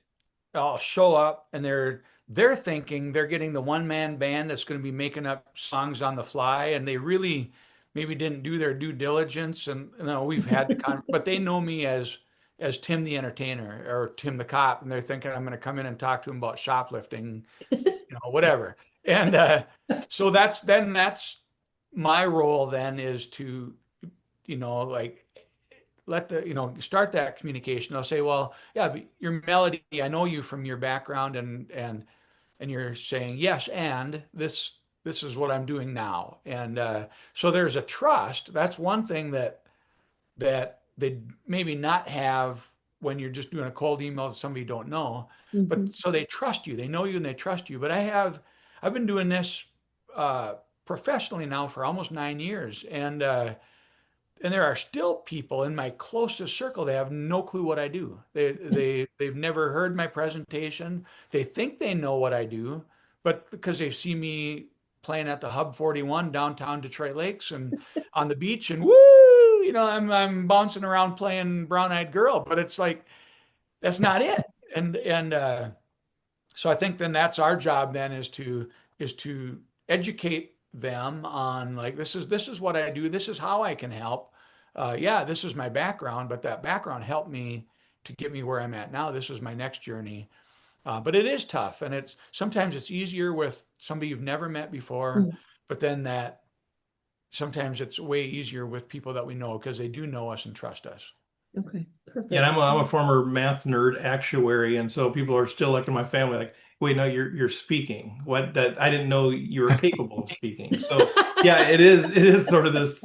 I'll show up and they're thinking they're getting the one man band that's going to be making up songs on the fly, and they really maybe didn't do their due diligence. And we've had but they know me as Tim the entertainer or Tim the cop, and they're thinking I'm going to come in and talk to them about shoplifting, whatever. And so that's my role then, is to like let start that communication. They'll say, well, yeah, but your Melody, I know you from your background, and you're saying yes, and this is what I'm doing now. And so there's a trust. That's one thing that they maybe not have when you're just doing a cold email to somebody you don't know. But Mhm. so they trust you, they know you, and they trust you. But I've been doing this uh, professionally now for almost 9 years, and there are still people in my closest circle. They have no clue what I do. They've never heard my presentation. They think they know what I do, but because they see me playing at the Hub 41 downtown Detroit Lakes and on the beach, and woo, I'm bouncing around playing Brown Eyed Girl, but it's like that's not it. And so I think then that's our job then, is to educate them on like this is what I do, this is how I can help. Yeah, this is my background, but that background helped me to get me where I'm at now. This is my next journey. But it is tough, and it's sometimes it's easier with somebody you've never met before, Mm. but then that sometimes it's way easier with people that we know because they do know us and trust us. Okay, Yeah, and perfect. I'm a former math nerd actuary, and so people are still like in my family, like, wait, no, you're speaking. What that I didn't know you were capable of speaking. So yeah, it is sort of this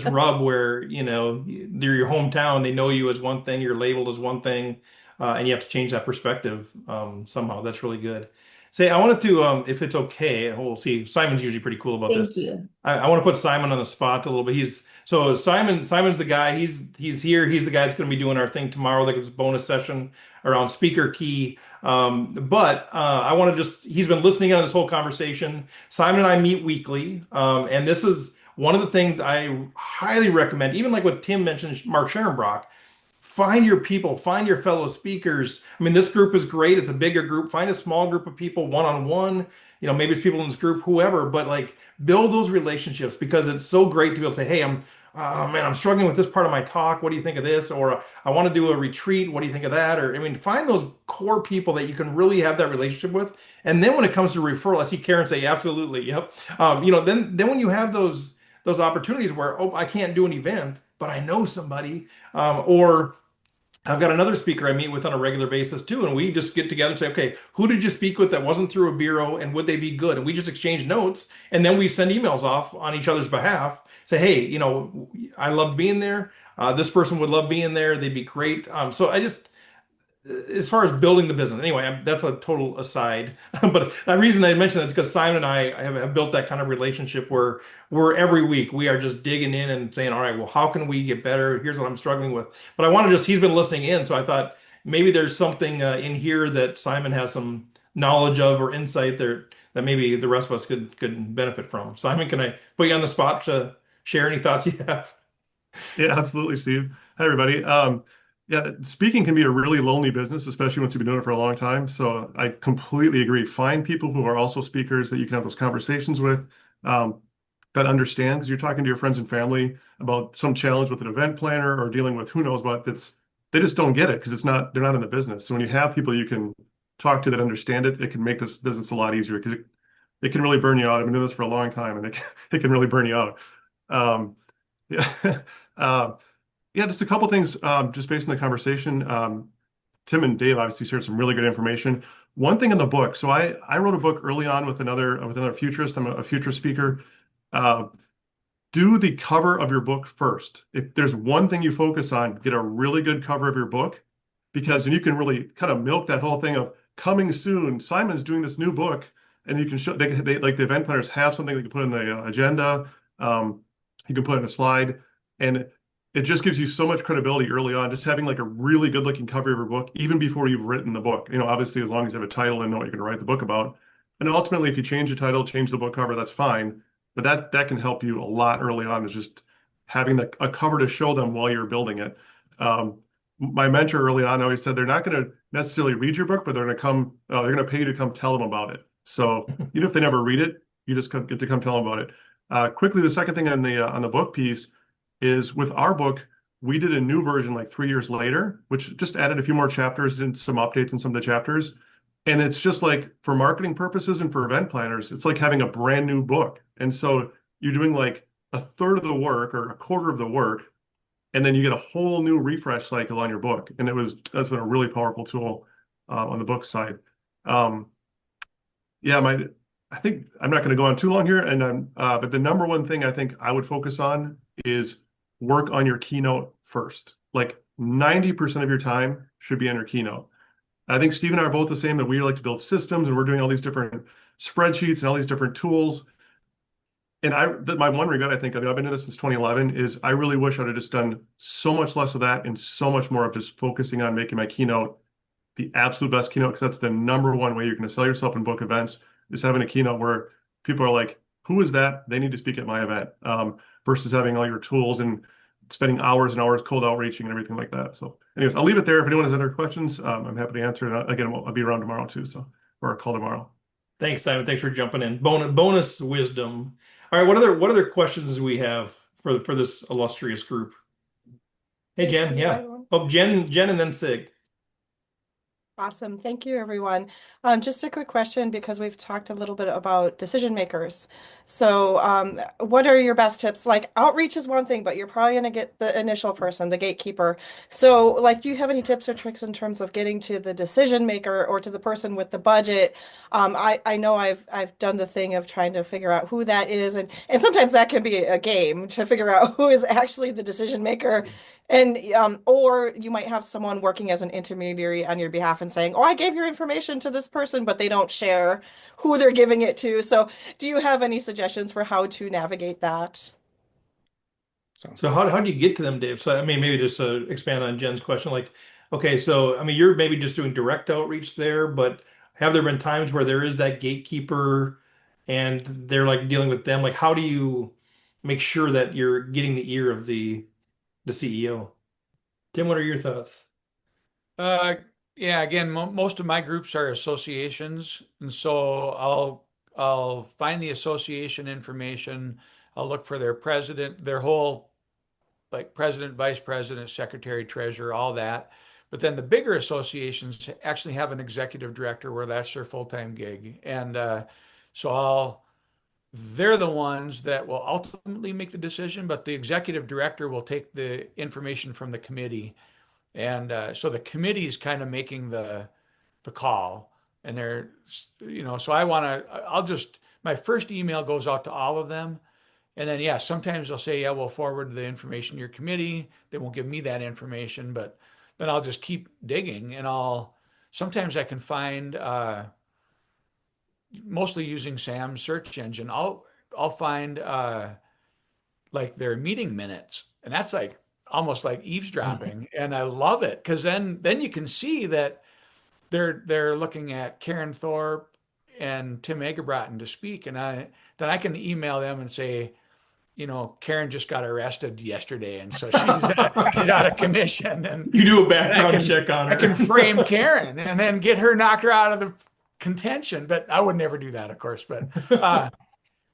rub where they're your hometown, they know you as one thing, you're labeled as one thing, and you have to change that perspective somehow. That's really good. Say, I wanted to, if it's okay, and we'll see. Simon's usually pretty cool about this. Thank you. I want to put Simon on the spot a little bit. Simon's the guy. He's here. He's the guy that's going to be doing our thing tomorrow. Like it's a bonus session around speaker key. But I want to he's been listening on this whole conversation. Simon and I meet weekly, and this is one of the things I highly recommend. Even like what Tim mentioned, Mark Scherenbrock. Find your people, find your fellow speakers. I mean, this group is great. It's a bigger group. Find a small group of people one on one. maybe it's people in this group, whoever, but like build those relationships because it's so great to be able to say, hey, oh man, I'm struggling with this part of my talk. What do you think of this? Or I want to do a retreat. What do you think of that? Or, I mean, find those core people that you can really have that relationship with. And then when it comes to referral, I see Karen say, absolutely. Yep. Then when you have those opportunities where, oh, I can't do an event, but I know somebody, or I've got another speaker I meet with on a regular basis too, and we just get together and say, okay, who did you speak with that wasn't through a bureau, and would they be good? And we just exchange notes, and then we send emails off on each other's behalf. Say, hey, I loved being there. This person would love being there. They'd be great. So I just, as far as building the business, anyway, that's a total aside. But the reason I mentioned that is because Simon and I have built that kind of relationship where we're every week we are just digging in and saying, all right, well, how can we get better? Here's what I'm struggling with. But I want to he's been listening in, so I thought maybe there's something in here that Simon has some knowledge of or insight there that maybe the rest of us could benefit from. Simon, can I put you on the spot to share any thoughts you have? Yeah, absolutely, Steve. Hi, everybody. Yeah, speaking can be a really lonely business, especially once you've been doing it for a long time. So I completely agree. Find people who are also speakers that you can have those conversations with, um, that understand, because you're talking to your friends and family about some challenge with an event planner or dealing with who knows what. They just don't get it because they're not in the business. So when you have people you can talk to that understand it, it can make this business a lot easier because it can really burn you out. I've been doing this for a long time, and it can really burn you out. Um, yeah. Uh, yeah, just a couple things, just based on the conversation. Tim and Dave obviously shared some really good information. One thing in the book, so I wrote a book early on with another futurist. I'm a future speaker. Uh, do the cover of your book first. If there's one thing you focus on, get a really good cover of your book, because then you can really kind of milk that whole thing of coming soon. Simon's doing this new book, and you can show they like the event planners have something they can put in the agenda. Um, you can put in a slide, and it just gives you so much credibility early on. Just having like a really good looking cover of your book, even before you've written the book. Obviously, as long as you have a title and know what you're going to write the book about. And ultimately, if you change the title, change the book cover, that's fine. But that can help you a lot early on, is just having a cover to show them while you're building it. My mentor early on always said they're not going to necessarily read your book, but they're going to pay you to come tell them about it. So even if they never read it, you just get to come tell them about it. Quickly, the second thing on the book piece is with our book, we did a new version like 3 years later, which just added a few more chapters and some updates in some of the chapters. And it's just like for marketing purposes and for event planners, it's like having a brand new book. And so you're doing like a third of the work or a quarter of the work, and then you get a whole new refresh cycle on your book. And that's been a really powerful tool on the book side. Um, yeah, I think I'm not going to go on too long here, but the number one thing I think I would focus on is work on your keynote first. Like 90% of your time should be on your keynote. I think Steve and I are both the same, that we like to build systems, and we're doing all these different spreadsheets and all these different tools. And my one regret, I think, I've been doing this since 2011, is I really wish I'd have just done so much less of that and so much more of just focusing on making my keynote the absolute best keynote, because that's the number one way you're going to sell yourself and book events, is having a keynote where people are like, who is that? They need to speak at my event, versus having all your tools and spending hours and hours cold outreaching and everything like that. So anyways, I'll leave it there. If anyone has other questions, I'm happy to answer. And again, I'll be around tomorrow too, or a call tomorrow. Thanks, Simon. Thanks for jumping in. Bonus wisdom. All right, what other questions do we have for this illustrious group? Hey, Hey, Jen. Steve, Yeah. Oh, Jen, and then Sig. Awesome. Thank you, everyone. Just a quick question, because we've talked a little bit about decision makers. So, what are your best tips? Like, outreach is one thing, but you're probably going to get the initial person, the gatekeeper. So, like, do you have any tips or tricks in terms of getting to the decision maker or to the person with the budget? I know I've done the thing of trying to figure out who that is, and sometimes that can be a game to figure out who is actually the decision maker. And or you might have someone working as an intermediary on your behalf and saying, "Oh, I gave your information to this person," but they don't share who they're giving it to. So, do you have any suggestions for how to navigate that? So how do you get to them, Dave? So I mean, maybe just expand on Jen's question. Like, okay, so I mean, you're maybe just doing direct outreach there, but have there been times where there is that gatekeeper and they're like dealing with them? Like, how do you make sure that you're getting the ear of the CEO? Tim, what are your thoughts? Uh, yeah, again, mo most of my groups are associations, and so I'll find the association information. I'll look for their president, their whole like president, vice president, secretary, treasurer, all that. But then the bigger associations actually have an executive director where that's their full-time gig. And so they're the ones that will ultimately make the decision, but the executive director will take the information from the committee. And so the committee is kind of making the call. And they're, so I'll just, my first email goes out to all of them. And then, yeah, sometimes they'll say, yeah, we'll forward the information to your committee. They won't give me that information, but then I'll just keep digging and sometimes I can find, mostly using Sam's search engine, I'll find, like their meeting minutes. And that's like almost like eavesdropping. And I love it because then you can see that they're looking at Karen Thorpe and Tim Egerbrotten to speak. And then I can email them and say, Karen just got arrested yesterday, and so she's out of commission. And You do a background check on her. I can frame Karen and then knock her out of the contention. But I would never do that, of course. But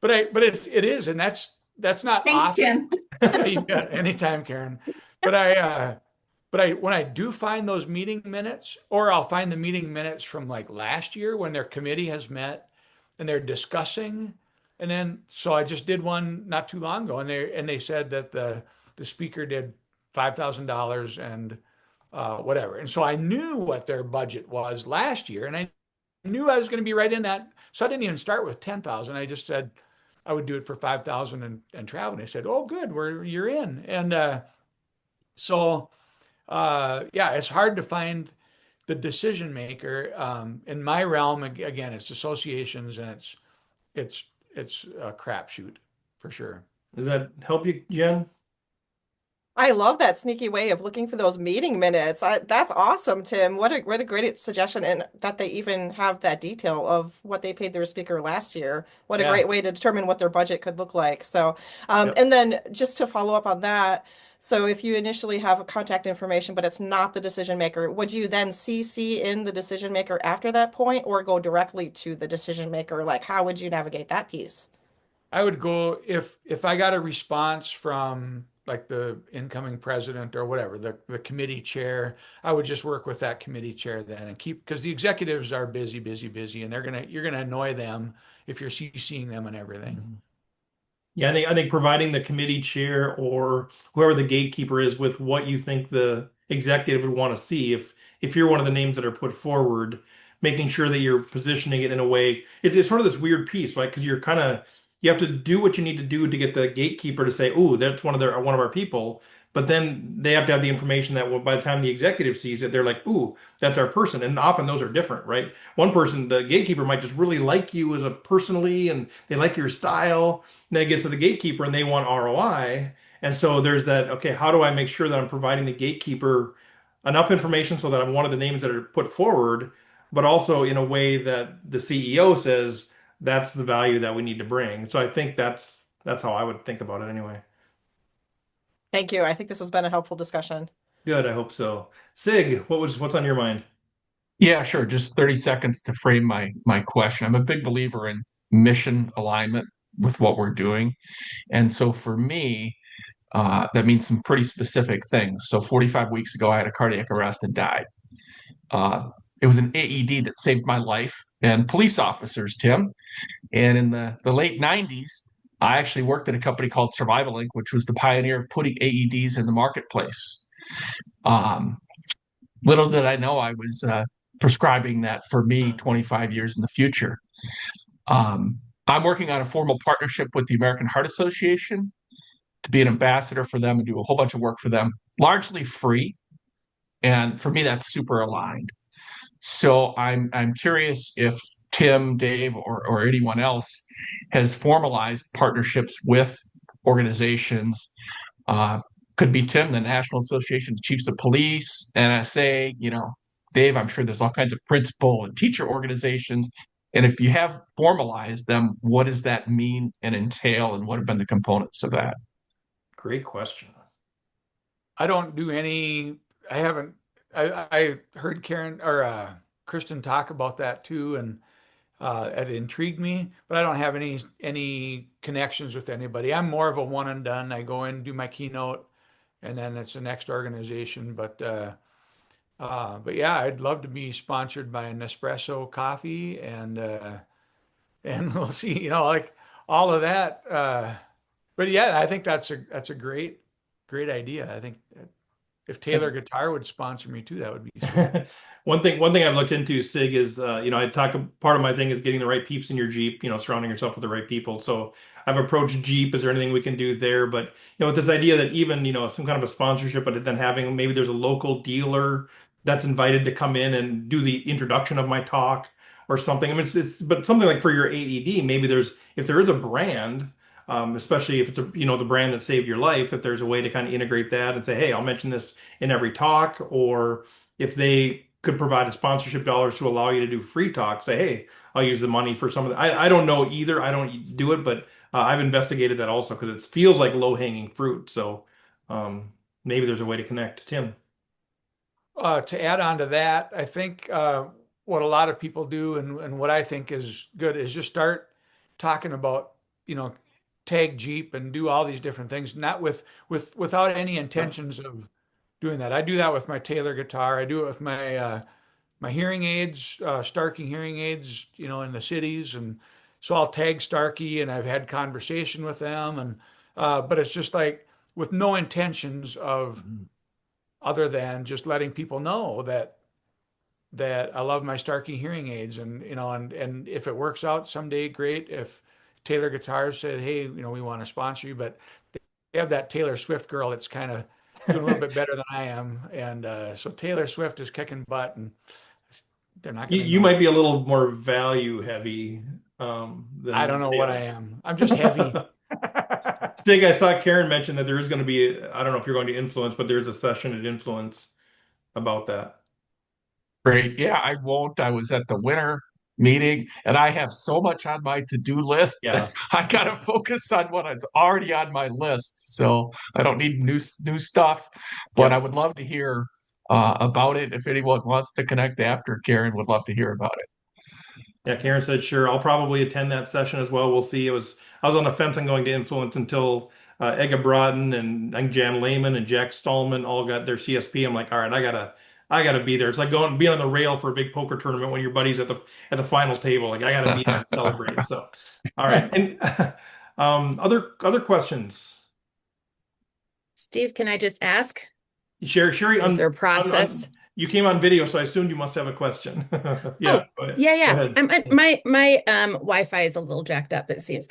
it is, and that's not Thanks, often. Tim. Anytime, Karen. But when I do find those meeting minutes, or I'll find the meeting minutes from like last year when their committee has met and they're discussing. And then, so I just did one not too long ago, and they said that the speaker did $5,000 and whatever. And so I knew what their budget was last year, and I knew I was going to be right in that. So I didn't even start with 10,000. I just said I would do it for 5,000 and travel. And they said, "Oh, good, you're in." And yeah, it's hard to find the decision maker. In my realm, again, it's associations, and it's a crapshoot for sure. Does that help you, Jen? I love that sneaky way of looking for those meeting minutes. That's awesome, Tim. What a great suggestion, and that they even have that detail of what they paid their speaker last year. What a Yeah. great way to determine what their budget could look like. So, Yep. and then just to follow up on that, so if you initially have a contact information, but it's not the decision maker, would you then CC in the decision maker after that point, or go directly to the decision maker? Like, how would you navigate that piece? I would go if I got a response from like the incoming president or whatever, the committee chair, I would just work with that committee chair then and because the executives are busy, busy, busy, and you're gonna annoy them if you're CCing them and everything. Yeah, I think providing the committee chair or whoever the gatekeeper is with what you think the executive would want to see, if you're one of the names that are put forward, making sure that you're positioning it in a way, it's sort of this weird piece, right? Because you have to do what you need to do to get the gatekeeper to say, "Oh, that's one of our people." But then they have to have the information that by the time the executive sees it, they're like, "Ooh, that's our person." And often those are different, right? One person, the gatekeeper might just really like you as a personally, and they like your style. And then it gets to the gatekeeper and they want ROI. And so there's that, okay, how do I make sure that I'm providing the gatekeeper enough information so that I'm one of the names that are put forward, but also in a way that the CEO says that's the value that we need to bring. So I think that's how I would think about it anyway. Thank you. I think this has been a helpful discussion. Good, I hope so. Sig, what's on your mind? Yeah, sure. Just 30 seconds to frame my question. I'm a big believer in mission alignment with what we're doing. And so for me, that means some pretty specific things. So 45 weeks ago, I had a cardiac arrest and died. It was an AED that saved my life and police officers, Tim. And in the late 90s, I actually worked at a company called Survival Inc., which was the pioneer of putting AEDs in the marketplace. Um, Little did I know I was prescribing that for me 25 years in the future. I'm working on a formal partnership with the American Heart Association to be an ambassador for them and do a whole bunch of work for them, largely free. And for me, that's super aligned. So I'm curious if Tim, Dave, or anyone else has formalized partnerships with organizations. Could be Tim, the National Association of Chiefs of Police, NSA, Dave, I'm sure there's all kinds of principal and teacher organizations. And if you have formalized them, what does that mean and entail, and what have been the components of that? Great question. I don't do any. I haven't. I heard Karen or Kristen talk about that too, and It intrigued me, but I don't have any connections with anybody. I'm more of a one and done. I go in, do my keynote, and then it's the next organization. But yeah, I'd love to be sponsored by an Nespresso coffee, and we'll see, like all of that. But yeah, I think that's a great idea. I think if Taylor Guitar would sponsor me too, that would be sweet. One thing I've looked into, Sig, is I talk part of my thing is getting the right peeps in your Jeep, surrounding yourself with the right people. So I've approached Jeep. Is there anything we can do there? But with this idea that even some kind of a sponsorship, but then having maybe there's a local dealer that's invited to come in and do the introduction of my talk or something. I mean, it's but something like for your AED, maybe if there is a brand. Especially if it's the brand that saved your life, if there's a way to kind of integrate that and say, hey, I'll mention this in every talk, or if they could provide a sponsorship dollars to allow you to do free talk, say, hey, I'll use the money for some of the, I don't know either. I don't do it, but I've investigated that also because it feels like low-hanging fruit. So maybe there's a way to connect. Tim. To add on to that, I think what a lot of people do and what I think is good is just start talking about, tag Jeep and do all these different things, not without any intentions of doing that. I do that with my Taylor guitar. I do it with my hearing aids, Starkey hearing aids, in the cities. And so I'll tag Starkey and I've had conversation with them but it's just like with no intentions of other than just letting people know that I love my Starkey hearing aids and if it works out someday, great. If Taylor Guitars said, hey, we want to sponsor you, but they have that Taylor Swift girl that's kind of doing a little bit better than I am. And so Taylor Swift is kicking butt and they're not You, going to you know. might be a little more value heavy I don't know what I am. I'm just heavy. Stig, I saw Karen mention that there is going to be, I don't know if you're going to Influence, but there's a session at Influence about that. Great. Yeah, I won't. I was at the winter meeting and I have so much on my to-do list that Yeah. I gotta focus on what is already on my list. So I don't need new stuff, but I Yep. would love to hear about it. If anyone wants to connect after, Karen would love to hear about it. Yeah, Karen said, sure, I'll probably attend that session as well. We'll see. I was on the fence on going to Influence until Ega Brodden and I think Jan Lehman and Jack Stallman all got their CSP. I'm like, all right, I gotta be there. It's like being on the rail for a big poker tournament when your buddy's at the final table. Like I gotta be there and celebrate. So, all right. And other questions. Steve, can I just ask? Sherry, Is there a process? you came on video, so I assumed you must have a question. Yeah, Oh, yeah. Go ahead. My Wi-Fi is a little jacked up, it seems.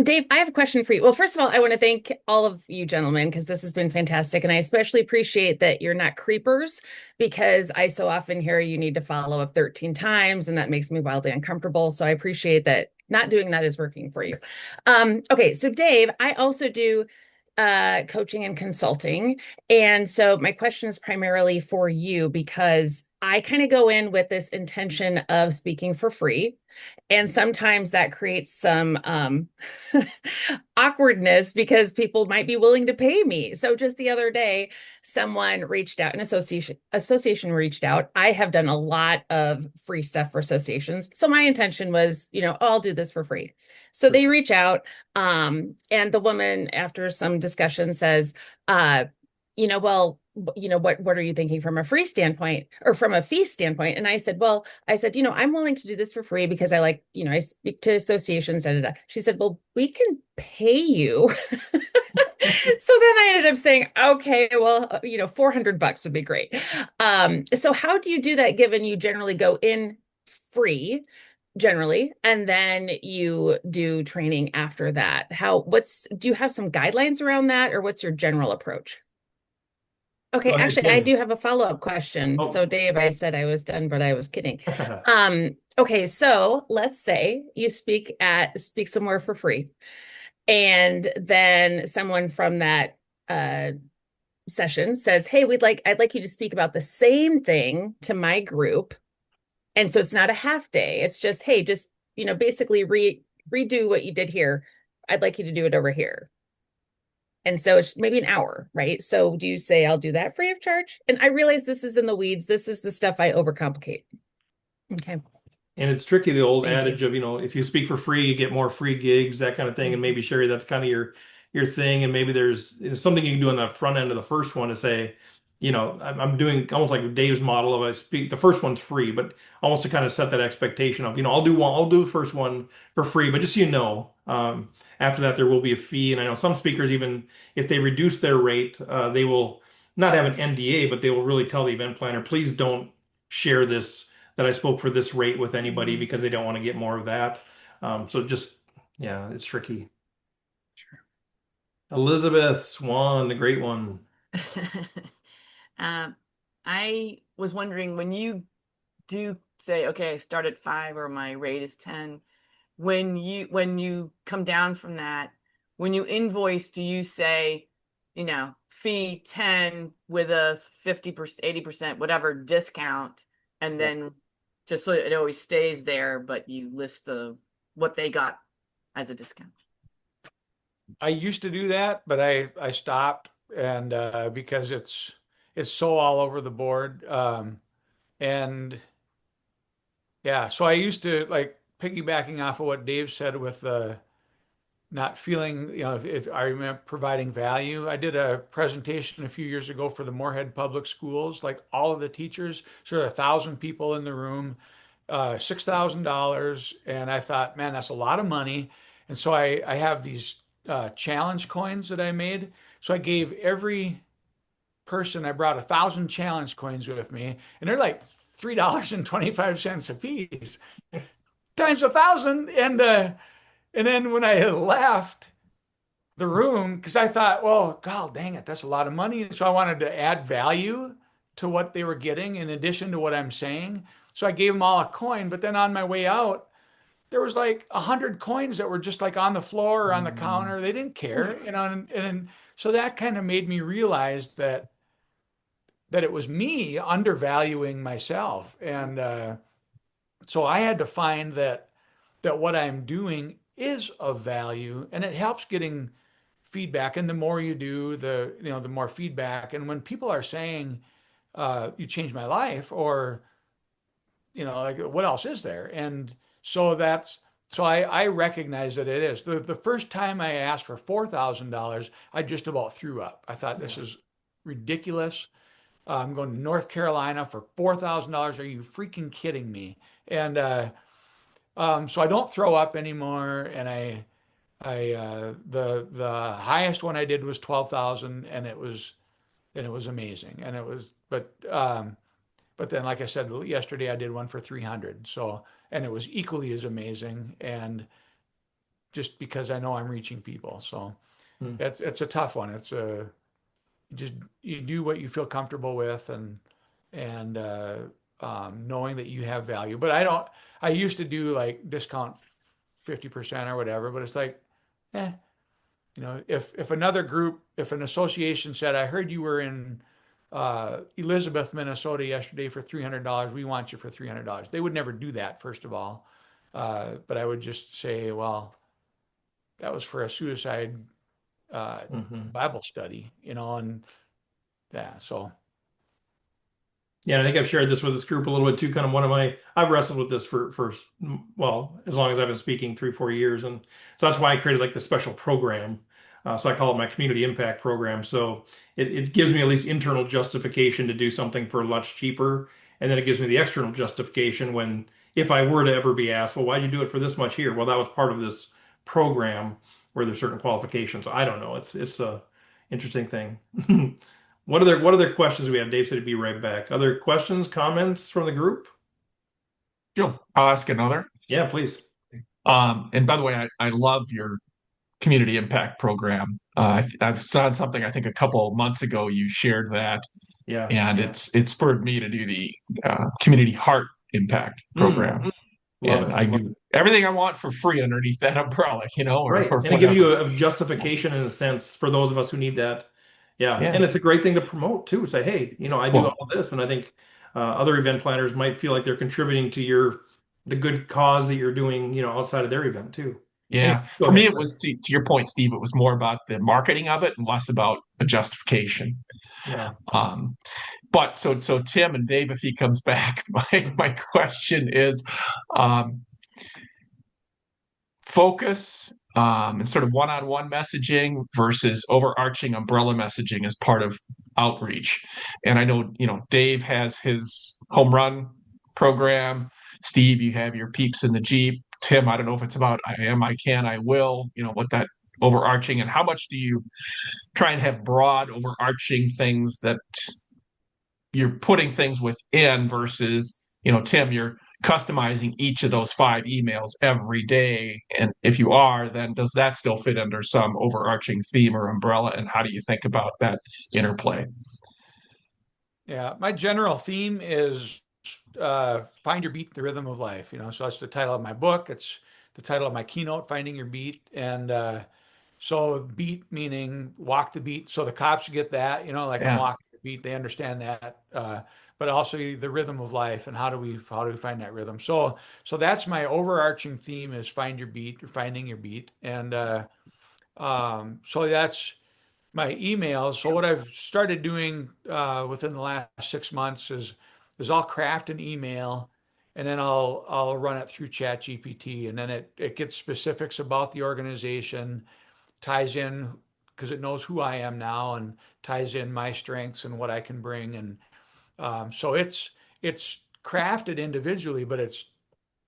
Dave, I have a question for you. Well, first of all, I want to thank all of you gentlemen because this has been fantastic, and I especially appreciate that you're not creepers because I so often hear you need to follow up 13 times, and that makes me wildly uncomfortable. So I appreciate that not doing that is working for you. Okay, so Dave, I also do coaching and consulting. And so my question is primarily for you because I kind of go in with this intention of speaking for free. And sometimes that creates some awkwardness because people might be willing to pay me. So just the other day, someone reached out, an association reached out. I have done a lot of free stuff for associations. So my intention was, oh, I'll do this for free. So they reach out, and the woman, after some discussion, says, well, what are you thinking from a free standpoint or from a fee standpoint? And I said, I'm willing to do this for free because I like, I speak to associations. Da, da, da. She said, well, we can pay you. So then I ended up saying, okay, well, $400 would be great. So how do you do that given you generally go in free? Generally, and then you do training after that. Do you have some guidelines around that, or what's your general approach? Okay, Ahead, actually, I do have a follow-up question. Oh. So, Dave, I said I was done, but I was kidding. Okay, so let's say you speak somewhere for free, and then someone from that session says, "Hey, I'd like you to speak about the same thing to my group." And so it's not a half day. It's just, hey, basically redo what you did here. I'd like you to do it over here. And so it's maybe an hour, right? So do you say, I'll do that free of charge? And I realize this is in the weeds. This is the stuff I overcomplicate. Okay. And it's tricky, the old Thank you. adage of, if you speak for free, you get more free gigs, that kind of thing. And maybe Sherry, that's kind of your thing. And maybe there's something you can do on the front end of the first one to say, I'm doing almost like Dave's model of I speak. The first one's free, but almost to kind of set that expectation of, I'll do the first one for free, but just so you know, after that there will be a fee. And I know some speakers, even if they reduce their rate, they will not have an NDA, but they will really tell the event planner, please don't share this, that I spoke for this rate with anybody, because they don't want to get more of that. So just, yeah, it's tricky. Sure. Elizabeth Swan, the great one. I was wondering, when you do say, okay, I start at 5 or my rate is 10, when you come down from that, when you invoice, do you say, fee 10 with a 50%, 80%, whatever discount, and then just so it always stays there, but you list what they got as a discount? I used to do that, but I stopped, and because it's so all over the board. And yeah, so I used to, like, piggybacking off of what Dave said with not feeling, if I remember providing value. I did a presentation a few years ago for the Moorhead Public Schools, like all of the teachers, sort of 1,000 people in the room, $6,000. And I thought, man, that's a lot of money. And so I have these challenge coins that I made. So I gave every person, I brought 1,000 challenge coins with me, and they're like $3.25 a piece times 1,000. And then when I had left the room, because I thought, well, God dang it, that's a lot of money. And so I wanted to add value to what they were getting in addition to what I'm saying. So I gave them all a coin. But then on my way out, there was like 100 coins that were just like on the floor or on the counter. They didn't care, and so that kind of made me realize that it was me undervaluing myself. And so I had to find that what I'm doing is of value, and it helps getting feedback. And the more you do, the more feedback. And when people are saying, you changed my life, or, like, what else is there? And so I recognize that it is. The first time I asked for $4,000, I just about threw up. I thought, this is ridiculous. I'm going to North Carolina for $4,000. Are you freaking kidding me? And so I don't throw up anymore. And the highest one I did was 12,000, and it was amazing. And it was, but then, like I said, yesterday I did one for 300. So, and it was equally as amazing. And just because I know I'm reaching people. So it's a tough one. It's you do what you feel comfortable with, and knowing that you have value. But I used to do like discount 50% or whatever, but it's like, if another group, if an association said, I heard you were in Elizabeth, Minnesota yesterday for $300, we want you for $300. They would never do that, first of all. But I would just say, well, that was for a suicide Bible study, and yeah, so. Yeah, and I think I've shared this with this group a little bit too. Kind of I've wrestled with this for well, as long as I've been speaking, 3-4 years. And so that's why I created like the special program. So I call it my community impact program. So it gives me at least internal justification to do something for much cheaper. And then it gives me the external justification if I were to ever be asked, well, why'd you do it for this much here? Well, that was part of this program where there's certain qualifications. So I don't know. It's a interesting thing. What other questions do we have? Dave said he'd be right back. Other questions, comments from the group? Sure. I'll ask another. Yeah, please. And by the way, I love your community impact program. I've saw something, I think a couple of months ago, you shared that. Yeah. And it spurred me to do the community heart impact program. And I do everything I want for free underneath that umbrella, right. or And it gives you a justification in a sense for those of us who need that. Yeah. And it's a great thing to promote too. Say, hey, I do all this. And I think other event planners might feel like they're contributing to the good cause that you're doing, outside of their event too. Yeah. Anyway, for me, it was to your point, Steve, it was more about the marketing of it and less about a justification. Yeah. Um, but so Tim and Dave, if he comes back, my question is, um, focus and sort of one-on-one messaging versus overarching umbrella messaging as part of outreach. And I know, Dave has his home run program. Steve, you have your peeps in the Jeep. Tim, I don't know if it's about I am, I can, I will, what that overarching, and how much do you try and have broad overarching things that you're putting things within versus, Tim, you're customizing each of those 5 emails every day. And if you are, then does that still fit under some overarching theme or umbrella? And how do you think about that interplay? Yeah, my general theme is find your beat, the rhythm of life. So that's the title of my book. It's the title of my keynote, Finding Your Beat. And so beat meaning walk the beat. So the cops get that, like I'm Yeah. walking the beat, they understand that. But also the rhythm of life and how do we find that rhythm? So that's my overarching theme is find your beat, or finding your beat. And so that's my emails. So what I've started doing within the last 6 months is I'll craft an email and then I'll run it through Chat GPT, and then it gets specifics about the organization, ties in because it knows who I am now and ties in my strengths and what I can bring. And so it's crafted individually, but it's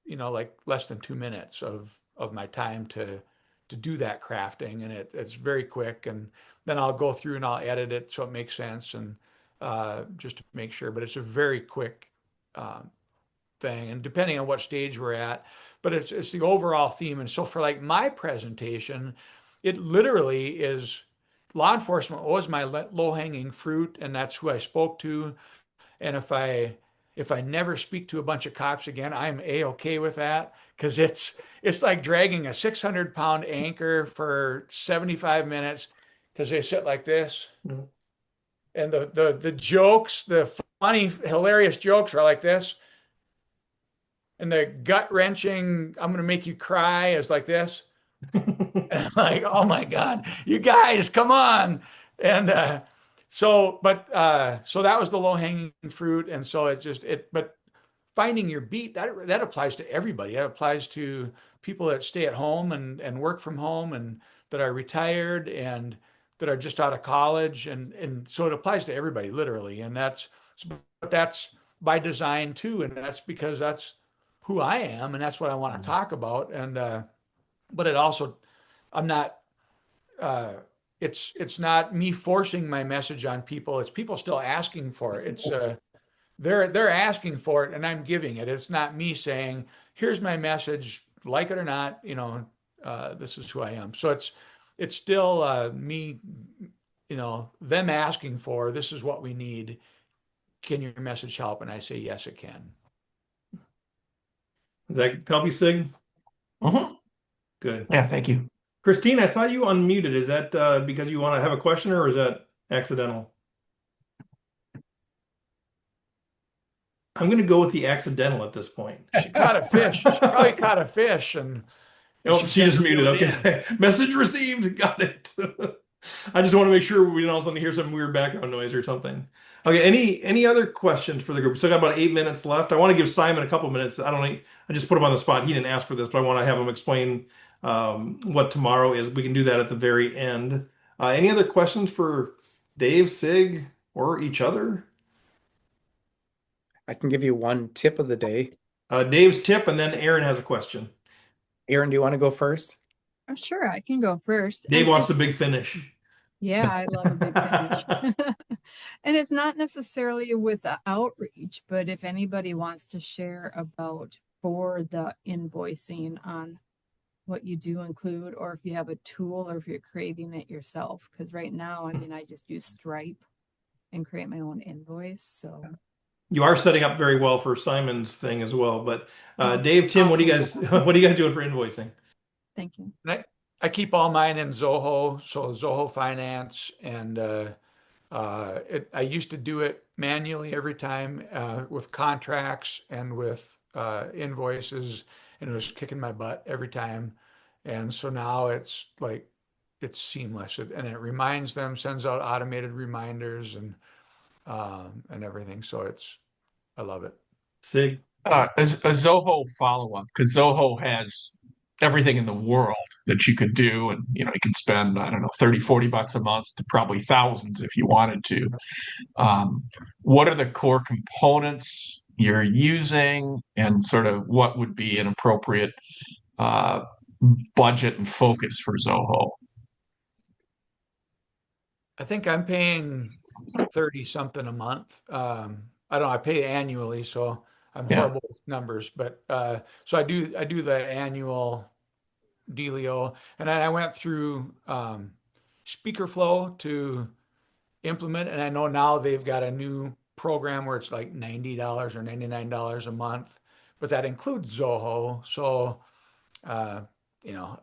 like less than 2 minutes of my time to do that crafting, and it's very quick. And then I'll go through and I'll edit it so it makes sense, and just to make sure. But it's a very quick thing, and depending on what stage we're at, but it's the overall theme. And so for like my presentation, it literally is law enforcement was my low hanging fruit, and that's who I spoke to. And if I never speak to a bunch of cops again, I'm a-okay with that because it's like dragging a 600-pound anchor for 75 minutes because they sit like this. Mhm. And the jokes, the funny, hilarious jokes are like this. And the gut wrenching, I'm gonna make you cry is like this. And I'm like, oh my God, you guys, come on. And so that was the low hanging fruit. And so but finding your beat, that applies to everybody. That applies to people that stay at home and work from home and that are retired and that are just out of college. And so it applies to everybody, literally. And that's by design too. And that's because that's who I am and that's what I want to talk about. And but it also, I'm not, it's not me forcing my message on people. It's people still asking for it. It's they're asking for it and I'm giving it. It's not me saying, here's my message, like it or not, this is who I am. So it's still me, them asking for, this is what we need. Can your message help? And I say, yes, it can. Does that help you, Sig? Mm-hmm. Good. Yeah, thank you. Christine, I saw you unmuted. Is that because you want to have a question or is that accidental? I'm going to go with the accidental at this point. She caught a fish. She probably caught a fish and Oh, she just sent muted. it in. Okay. Message received. Got it. I just want to make sure we don't all of a sudden hear some weird background noise or something. Okay. Any other questions for the group? Still got about 8 minutes left. I want to give Simon a couple minutes. I don't know. I just put him on the spot. He didn't ask for this, but I want to have him explain what tomorrow is. We can do that at the very end. Any other questions for Dave, Sig, or each other? I can give you one tip of the day. Dave's tip, and then Aaron has a question. Aaron, do you want to go first? Oh, sure, I can go first. Dave And wants the it's, big finish. yeah, I love a big finish. And it's not necessarily with the outreach, but if anybody wants to share about for the invoicing on what you do include, or if you have a tool, or if you're creating it yourself. Because right now, I mean, I just use Stripe and create my own invoice. So You are setting up very well for Simon's thing as well. But Dave, Tim, what do you guys awesome. what are you guys doing for invoicing? Thank you. And I keep all mine in Zoho, so Zoho Finance, and I used to do it manually every time with contracts and with invoices, and it was kicking my butt every time. And so now it's like it's seamless, and it reminds them, sends out automated reminders and everything. So I love it. Sig. A Zoho follow-up, because Zoho has everything in the world that you could do. And, you could spend, I don't know, 30, $40 a month to probably thousands if you wanted to. What are the core components you're using, and sort of what would be an appropriate budget and focus for Zoho? I think I'm paying 30 something a month. I don't know, I pay annually, so I'm horrible with numbers, but so I do the annual dealio, and then I went through SpeakerFlow to implement, and I know now they've got a new program where it's like $90 or $99 a month, but that includes Zoho. So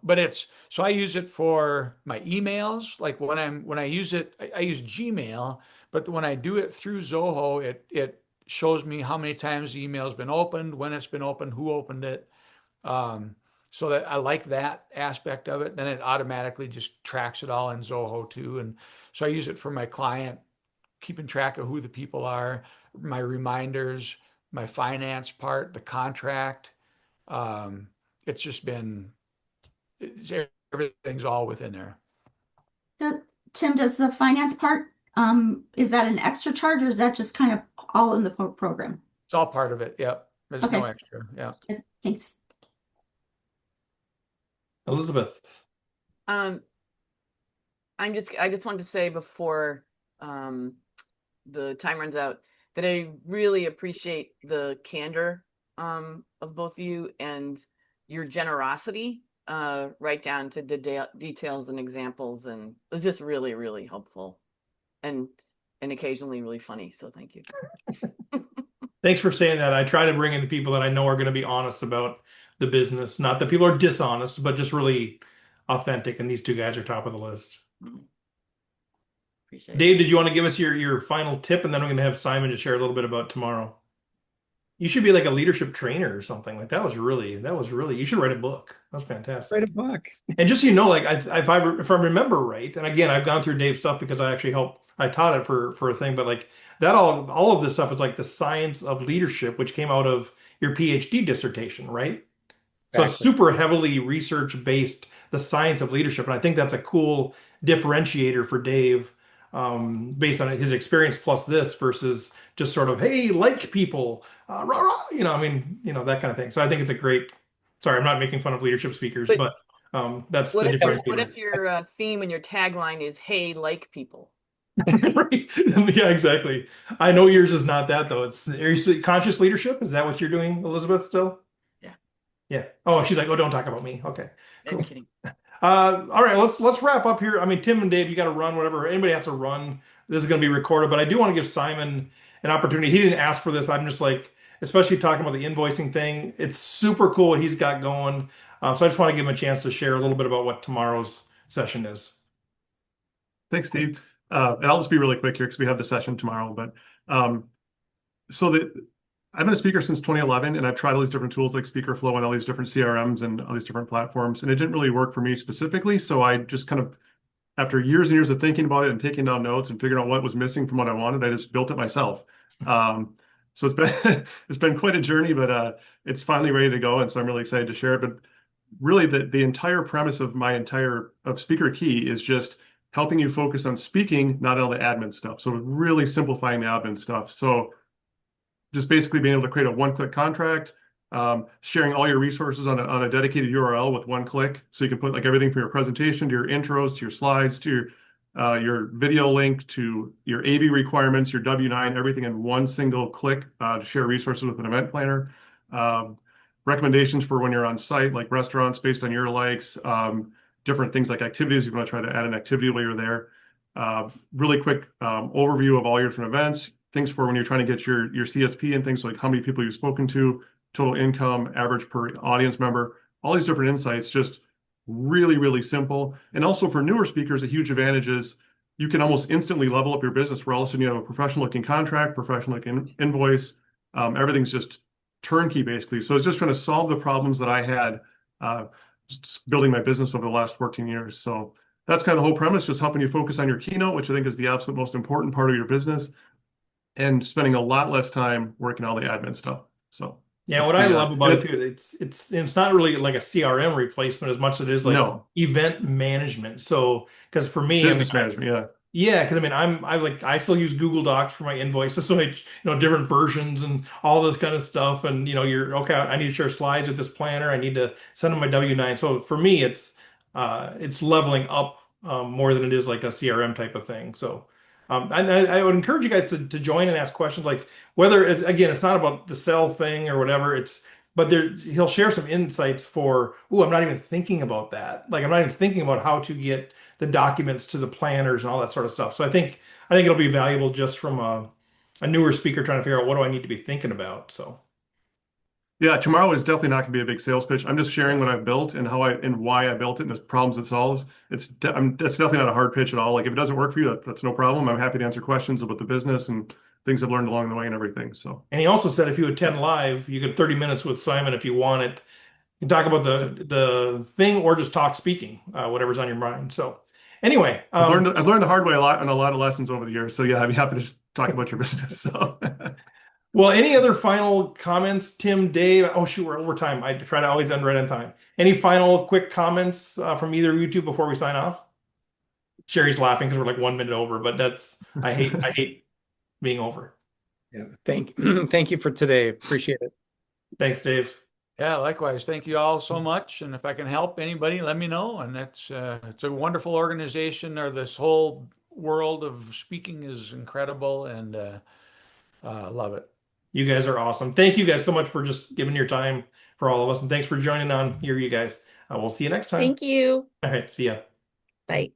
but so I use it for my emails. Like when I use it, I use Gmail, but when I do it through Zoho, it shows me how many times the email's been opened, when it's been opened, who opened it. So that I like that aspect of it. Then it automatically just tracks it all in Zoho too. And so I use it for my client, keeping track of who the people are, my reminders, my finance part, the contract. It's just been, everything's all within there. Tim, does the finance part, is that an extra charge, or is that just kind of all in the program? It's all part of it. Yep. There's Okay. no extra. Yeah. Thanks. Elizabeth. I just wanted to say before the time runs out that I really appreciate the candor of both of you and your generosity right down to the details and examples, and it was just really, really helpful and occasionally really funny. So thank you. Thanks for saying that. I try to bring in the people that I know are going to be honest about the business. Not that people are dishonest, but just really authentic. And these two guys are top of the list. Appreciate Dave, it. did you want to give us your final tip? And then we're going to have Simon to share a little bit about tomorrow. You should be like a leadership trainer or something. Like that was really, you should write a book. That was fantastic. Write a book. And just so you know, like if I remember right, and again, I've gone through Dave's stuff because I taught it for a thing, but like that all of this stuff is like the science of leadership, which came out of your PhD dissertation, right? So it's super heavily research-based, the science of leadership. And I think that's a cool differentiator for Dave, based on his experience plus this versus just sort of, hey, like people, rah, rah, that kind of thing. So I think it's a great, sorry, I'm not making fun of leadership speakers, but that's the differentiator. What if your theme and your tagline is, hey, like people? Right. Yeah, exactly. I know yours is not that though. Are you conscious leadership? Is that what you're doing, Elizabeth, still? Yeah. Oh, she's like, oh, don't talk about me. Okay. Cool. I'm kidding. All right, let's wrap up here. I mean, Tim and Dave, you got to run, whatever. Anybody has to run. This is going to be recorded, but I do want to give Simon an opportunity. He didn't ask for this. I'm just like, especially talking about the invoicing thing. It's super cool what he's got going. So I just want to give him a chance to share a little bit about what tomorrow's session is. Thanks, Steve. And I'll just be really quick here because we have the session tomorrow. But I've been a speaker since 2011, and I've tried all these different tools like SpeakerFlow and all these different CRMs and all these different platforms, and it didn't really work for me specifically. So I just kind of, after years and years of thinking about it and taking down notes and figuring out what was missing from what I wanted, I just built it myself. So it's been quite a journey, but it's finally ready to go, and so I'm really excited to share it. But really, the entire premise of Speaker Key is just helping you focus on speaking, not all the admin stuff. So really simplifying the admin stuff. So just basically being able to create a one-click contract, sharing all your resources on a dedicated URL with one click. So you can put like everything from your presentation to your intros, to your slides, to your video link, to your AV requirements, your W-9, everything in one single click to share resources with an event planner. Recommendations for when you're on site, like restaurants based on your likes, different things like activities. You want to try to add an activity while you're there. Really quick overview of all your different events. Things for when you're trying to get your CSP and things like how many people you've spoken to, total income, average per audience member, all these different insights, just really, really simple. And also for newer speakers, a huge advantage is you can almost instantly level up your business where all of a sudden you have a professional looking contract, professional looking invoice. Everything's just turnkey basically. So it's just trying to solve the problems that I had building my business over the last 14 years. So that's kind of the whole premise, just helping you focus on your keynote, which I think is the absolute most important part of your business, and spending a lot less time working all the admin stuff. So Yeah, that's what I the love about it too, it's not really like a CRM replacement as much as it is like no event management. So, because for me, I mean, business management. Yeah. yeah, because I mean, I still use Google Docs for my invoices, so different versions and all this kind of stuff. And you're okay. I need to share slides with this planner. I need to send them my W-9. So for me, it's leveling up more than it is like a CRM type of thing. So, and I would encourage you guys to join and ask questions. Like whether again, it's not about the sell thing or whatever. But he'll share some insights for. Oh, I'm not even thinking about that. Like I'm not even thinking about how to get the documents to the planners and all that sort of stuff. So I think it'll be valuable just from a newer speaker trying to figure out what do I need to be thinking about. So Yeah, tomorrow is definitely not going to be a big sales pitch. I'm just sharing what I've built and how and why I built it and the problems it solves. It's definitely not a hard pitch at all. Like if it doesn't work for you, that's no problem. I'm happy to answer questions about the business and things I've learned along the way and everything. So, and he also said if you attend live, you get 30 minutes with Simon if you want it. You can talk about the thing or just talk speaking, whatever's on your mind. So anyway, I've learned the hard way a lot and a lot of lessons over the years. So yeah, I'd be happy to just talk about your business. So. Well, any other final comments, Tim, Dave? Oh, shoot, we're over time. I try to always end right on time. Any final quick comments from either of you two before we sign off? Sherry's laughing because we're like 1 minute over, but I hate being over. Yeah, thank you for today. Appreciate it. Thanks, Dave. Yeah, likewise. Thank you all so much. And if I can help anybody, let me know. And it's a wonderful organization, or this whole world of speaking is incredible, and love it. You guys are awesome. Thank you guys so much for just giving your time for all of us. And thanks for joining on here, you guys. We'll see you next time. Thank you. All right. See ya. Bye.